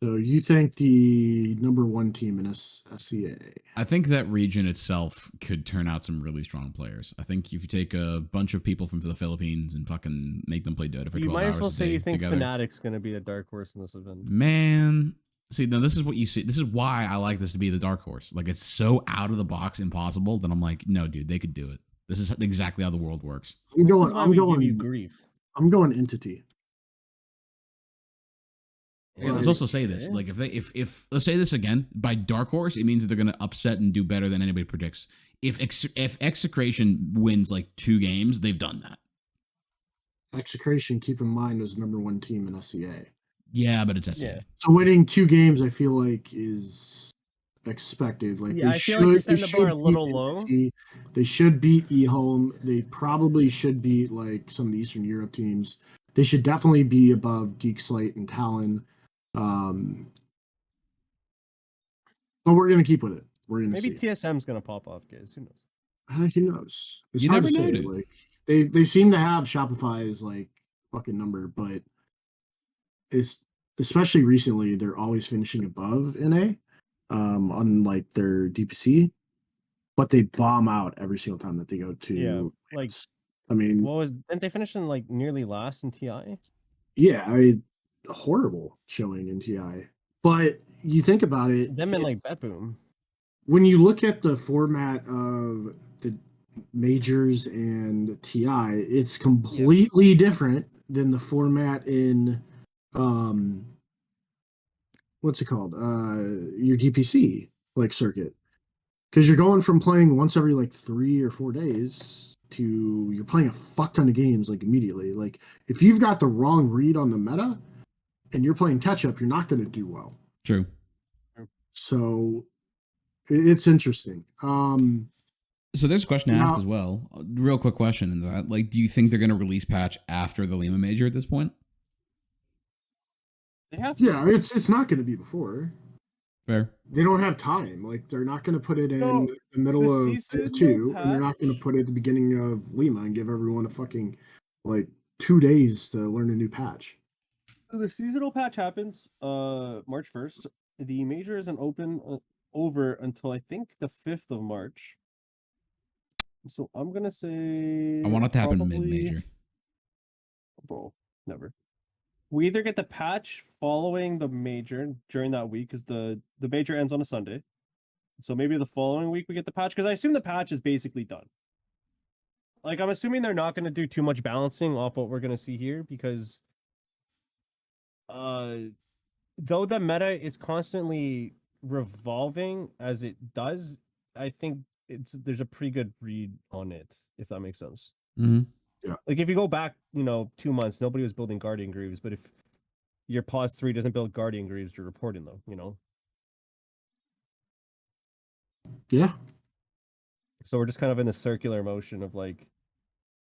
So you think the number 1 team in SCA? I think that region itself could turn out some really strong players. I think if you take a bunch of people from the Philippines and fucking make them play Dota for 12 hours You might as well say you think together. Fnatic's going to be the dark horse in this event. Man, see, now this is what you see. This is why I like this to be the dark horse. Like it's so out of the box impossible that I'm like, no, dude, they could do it. This is exactly how the world works. I'm going give you grief. I'm going Entity. Yeah, let's also say this: like if let's say this again by dark horse, it means that they're going to upset and do better than anybody predicts. If Execration wins like 2 games, they've done that. Execration, keep in mind, is #1 team in SCA. Yeah, but it's SCA. Yeah. So winning 2 games, I feel like, is expected. Like Yeah, I feel like you're setting the bar a little low. They should beat eHome. They probably should beat like some of the Eastern Europe teams. They should definitely be above Geek Slate and Talon. But we're gonna keep with it. We're gonna Maybe see. TSM's gonna pop off, guys. Who knows? Who knows? It's You hard never to know, say. dude. Like they seem to have Shopify's like fucking number, but it's especially recently they're always finishing above NA on like their DPC, but they bomb out every single time that they go to. Yeah, like I mean, didn't they finish in like nearly last in TI? yeah, horrible showing in TI. But you think about it, Them and like Bet Boom. when you look at the format of the majors and TI, it's completely different than the format in what's it called? Your DPC like circuit. Because you're going from playing once every like 3 or 4 days to you're playing a fuck ton of games like immediately. Like if you've got the wrong read on the meta and you're playing catch up, you're not going to do well. True. So it's interesting. So there's a question to ask as well. A real quick question in that. Like, do you think they're going to release patch after the Lima Major at this point? They have to. Yeah, it's not going to be before. Fair. They don't have time. Like they're not going to put it in the middle of 2, and they're not going to put it at the beginning of Lima and give everyone a fucking like 2 days to learn a new patch. The seasonal patch happens March 1st. The major isn't open over until I think the 5th of March. So I'm gonna say I want it to happen mid-major. Bro, never. We either get the patch following the major during that week because the major ends on a Sunday. So maybe the following week we get the patch because I assume the patch is basically done. Like I'm assuming they're not going to do too much balancing off what we're going to see here because though the meta is constantly revolving as it does, I think there's a pretty good read on it, if that makes sense. Mm-hmm. Yeah. Like if you go back, 2 months, nobody was building Guardian Greaves, but if your pause 3 doesn't build Guardian Greaves, you're reporting them, Yeah. So we're just kind of in the circular motion of like,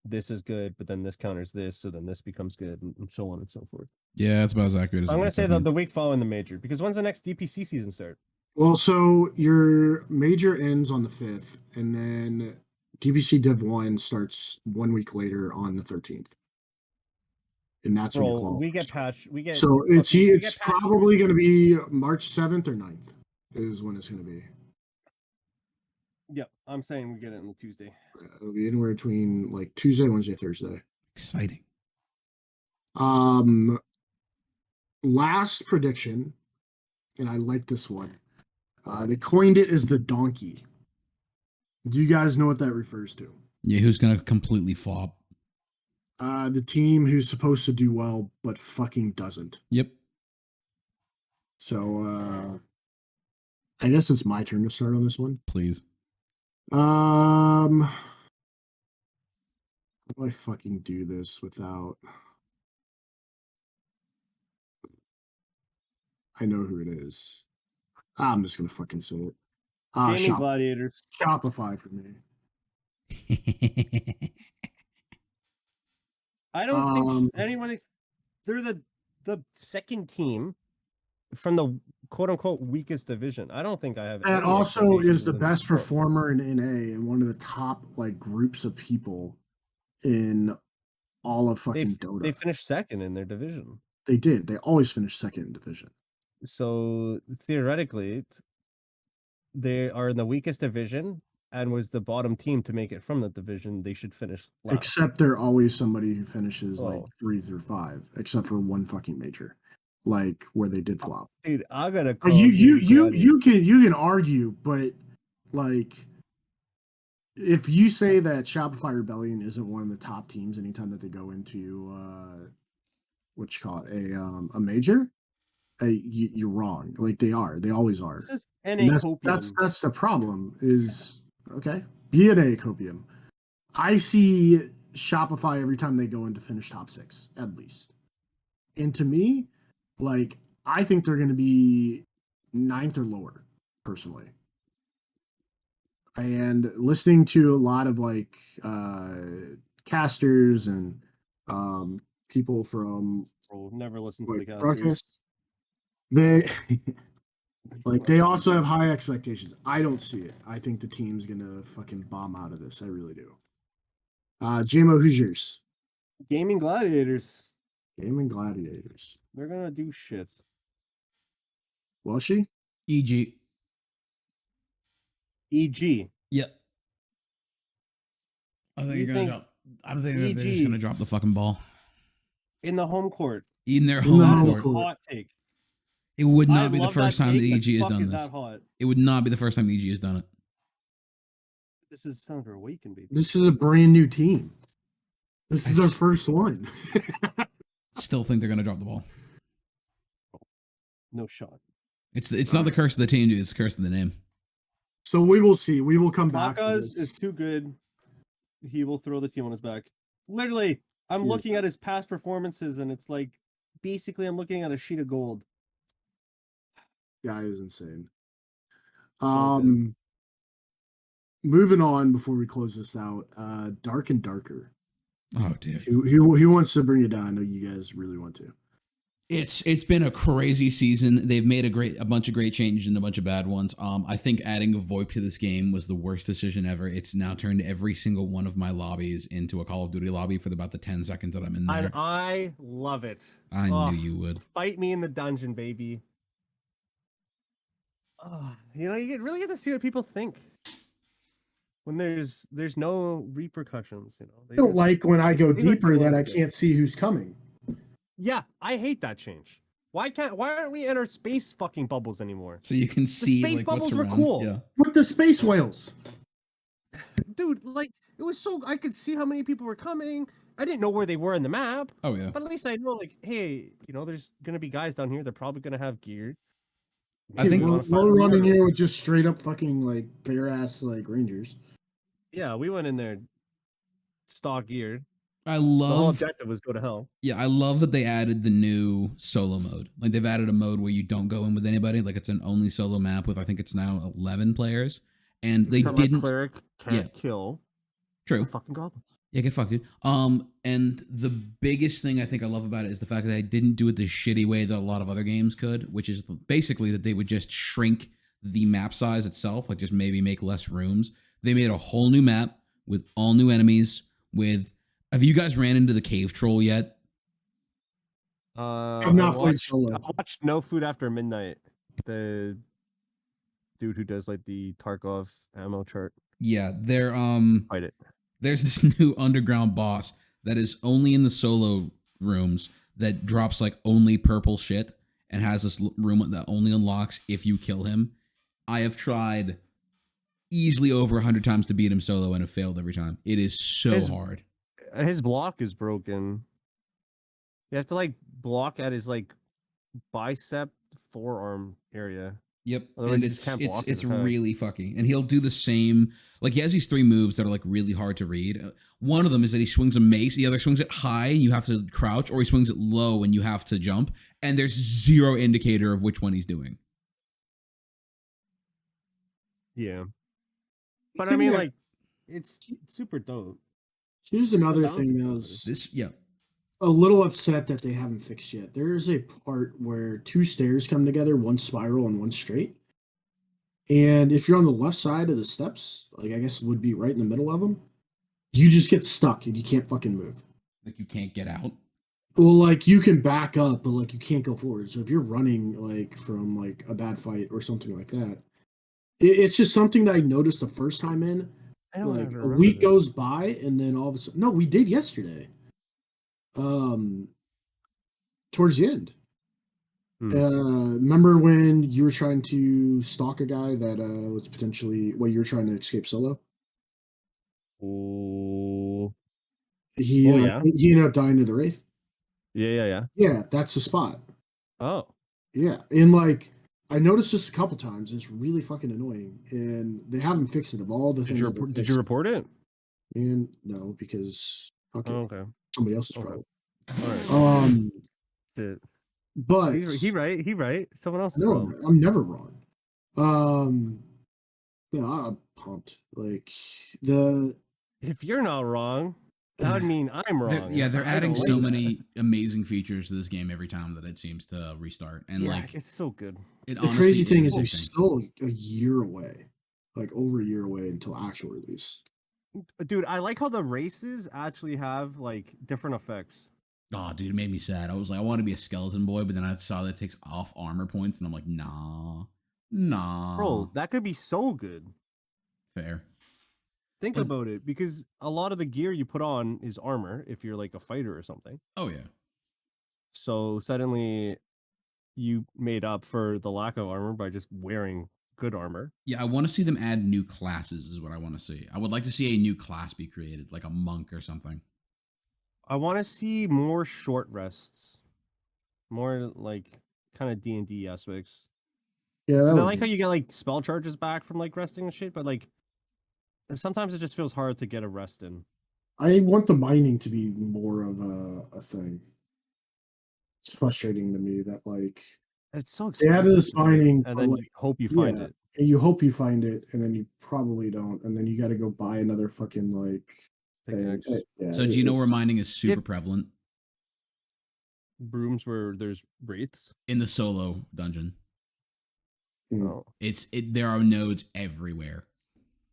this is good, but then this counters this, so then this becomes good, and so on and so forth. Yeah, that's about as accurate as I'm going to say the week following the major, because when's the next DPC season start? Well, so your major ends on the 5th, and then DPC Div 1 starts 1 week later on the 13th. And that's when Bro, we get patched. So it's probably going to be March 7th or 9th is when it's going to be. Yep, I'm saying we get it on the Tuesday. It'll be anywhere between like Tuesday, Wednesday, Thursday. Exciting. Last prediction, and I like this one. They coined it as the donkey. Do you guys know what that refers to? Yeah, who's gonna completely flop? The team who's supposed to do well but fucking doesn't. Yep. So I guess it's my turn to start on this one. Please. How do I fucking do this without? I know who it is. I'm just gonna fucking say it. Gaming Gladiators. Shopify for me. I don't think anyone. They're the second team from the quote unquote weakest division. I don't think I have. That also is the best performer in NA and one of the top like groups of people in all of fucking Dota. They finished second in their division. They did. They always finish second in division. So theoretically, they are in the weakest division and was the bottom team to make it from the division. They should finish last. Except they're always somebody who finishes like 3 through 5, except for one fucking major, like where they did flop. Dude, I gotta call you can argue, but like if you say that Shopify Rebellion isn't one of the top teams anytime that they go into what you call it a major, you're wrong. Like they are. They always are. It's just And NA that's the problem. Is okay. Be an A copium. I see Shopify every time they go into finish top 6 at least. And to me, like I think they're going to be 9th or lower personally. And listening to a lot of like casters and people from Bro, never listen to the casters. broadcast, they like they also have high expectations. I don't see it. I think the team's gonna fucking bomb out of this. I really do. Jamo, who's yours? Gaming Gladiators. Gaming Gladiators. They're gonna do shit. Was she? EG. EG. Yep. I think You you're gonna think drop. I think they're just EG gonna drop the fucking ball in the home court. in their In the home home court. court. Hot take. It would I not be the love first that time that take, EG has fuck done is this. that hot? It would not be the first time EG has done it. This is Thunder Awaken, baby. This is a brand new team. This is I their s- first one. Still think they're gonna drop the ball. No shot. It's not the curse of the team, dude. It's the curse of the name. So we will see. We will come back. to Kakas this. is too good. He will throw the team on his back. Literally, I'm He is looking at his past performances, and it's like basically I'm looking at a sheet of gold. Guy is insane. So good. Moving on before we close this out. Dark and Darker. Oh, dude. He wants to bring it down. I know you guys really want to. It's been a crazy season. They've made a bunch of great changes and a bunch of bad ones. I think adding a VoIP to this game was the worst decision ever. It's now turned every single one of my lobbies into a Call of Duty lobby for about the 10 seconds that I'm in there. And I love it. I knew you would. Fight me in the dungeon, baby. You know, you really get to see what people think when there's no repercussions. You know, I don't like when I go see what deeper people that I do. can't see who's coming. Yeah, I hate that change. Why aren't we in our space fucking bubbles anymore? So you can see space like what's bubbles were around. cool. Yeah. With the space whales. Dude, like it was so I could see how many people were coming. I didn't know where they were in the map, Oh yeah. but at least I know, like, hey, you know, there's gonna be guys down here. They're probably gonna have gear. I think we wanna find we're them running more. here with just straight up fucking like bare ass like rangers. Yeah, we went in there stock gear. I The whole love objective was go to hell. Yeah, I love that they added the new solo mode. Like they've added a mode where you don't go in with anybody. Like it's an only solo map with I think it's now 11 players. And they Except my didn't cleric can't Yeah. kill True. the fucking goblins. Yeah, get fucked, dude. And the biggest thing I think I love about it is the fact that they didn't do it the shitty way that a lot of other games could, which is basically that they would just shrink the map size itself, like just maybe make less rooms. They made a whole new map with all new enemies. Have you guys ran into the cave troll yet? I've not played solo. I watched No Food After Midnight. The dude who does like the Tarkov ammo chart. Yeah, Fight it. there's this new underground boss that is only in the solo rooms that drops like only purple shit and has this room that only unlocks if you kill him. I have tried easily over 100 times to beat him solo and have failed every time. It is so hard. His block is broken. You have to like block at his like bicep forearm area. Yep, Otherwise and you just can't block it's his attack. really fucking. And he'll do the same. Like he has these 3 moves that are like really hard to read. One of them is that he swings a mace. The other swings it high and you have to crouch, or he swings it low and you have to jump. And there's zero indicator of which one he's doing. Yeah. But I mean, like, it's super dope. Here's another The thing balance that was Yeah. a little upset that they haven't fixed yet. There is a part where 2 stairs come together, one spiral and one straight. And if you're on the left side of the steps, like I guess it would be right in the middle of them, you just get stuck and you can't fucking move. Like you can't get out. Well, like you can back up, but like you can't go forward. So if you're running like from like a bad fight or something like that, it's just something that I noticed the first time in. I don't Like even a remember week this. goes by and then all of a sudden, no, we did yesterday. Towards the end. Remember when you were trying to stalk a guy that was potentially you were trying to escape solo? Oh. He Oh, yeah? he ended up dying to the Wraith. Yeah. Yeah, that's the spot. Oh. Yeah, and like I noticed this a couple times. It's really fucking annoying, and they haven't fixed it. Of all the things that they Did you fixed, report it? and no, because fuck Oh, it, okay. somebody else's Okay. problem. All right. Shit. But He right. He right. Someone else's no, problem. I'm never wrong. Um, yeah, I'm pumped. Like the If you're not wrong, that would mean I'm wrong. Yeah, and they're I adding don't so like that. many amazing features to this game every time that it seems to restart, and Yeah, like it's so good. it the honestly crazy thing is is, they're addicting. still a year away, like over a year away until actual release. Dude, I like how the races actually have like different effects. Oh, dude, it made me sad. I was like, I want to be a skeleton boy, but then I saw that it takes off armor points, and I'm like, nah, Bro, that could be so good. fair. Think But about it, because a lot of the gear you put on is armor if you're like a fighter or something. oh yeah, So suddenly you made up for the lack of armor by just wearing good armor. yeah. I want to see them add new classes. Is what I want to see. I would like to see a new class be created, like a monk or something. I want to see more short rests, more like kind of D&D aspects. Yeah, that Because I would like how be. you get like spell charges back from like resting and shit, but like sometimes it just feels hard to get a rest in. I want the mining to be more of a thing. It's frustrating to me that like It's so they added expensive this to do it, mining, and but then you like hope you find yeah, it. and you hope you find it, and then you probably don't, and then you got to go buy another fucking like thing. Pickaxe. Yeah, So do you know where it's mining is super Yep. prevalent? Brooms where there's wraiths. In the solo dungeon. Oh, There are nodes everywhere.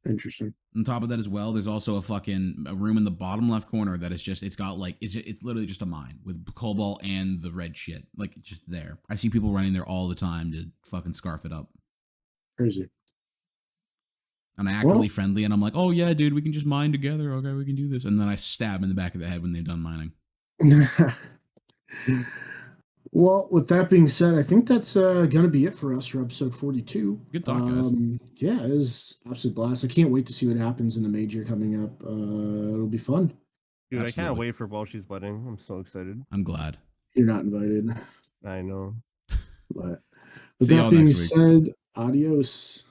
interesting. On top of that as well, there's also a room in the bottom left corner that is just, it's got like, it's literally just a mine with cobalt and the red shit. Like, it's just there. I see people running there all the time to fucking scarf it up. Crazy. And I act really friendly, and I'm like, oh yeah, dude, we can just mine together. Okay, we can do this. And then I stab in the back of the head when they've done mining. Well, with that being said, I think that's gonna be it for us for episode 42. Good talk, guys. Yeah, it was absolute blast. I can't wait to see what happens in the major coming up. It'll be fun. dude, I Absolutely. can't wait for Welsh's wedding. I'm so excited. I'm glad. You're not invited, I know. but with See that y'all being next week. said, adios.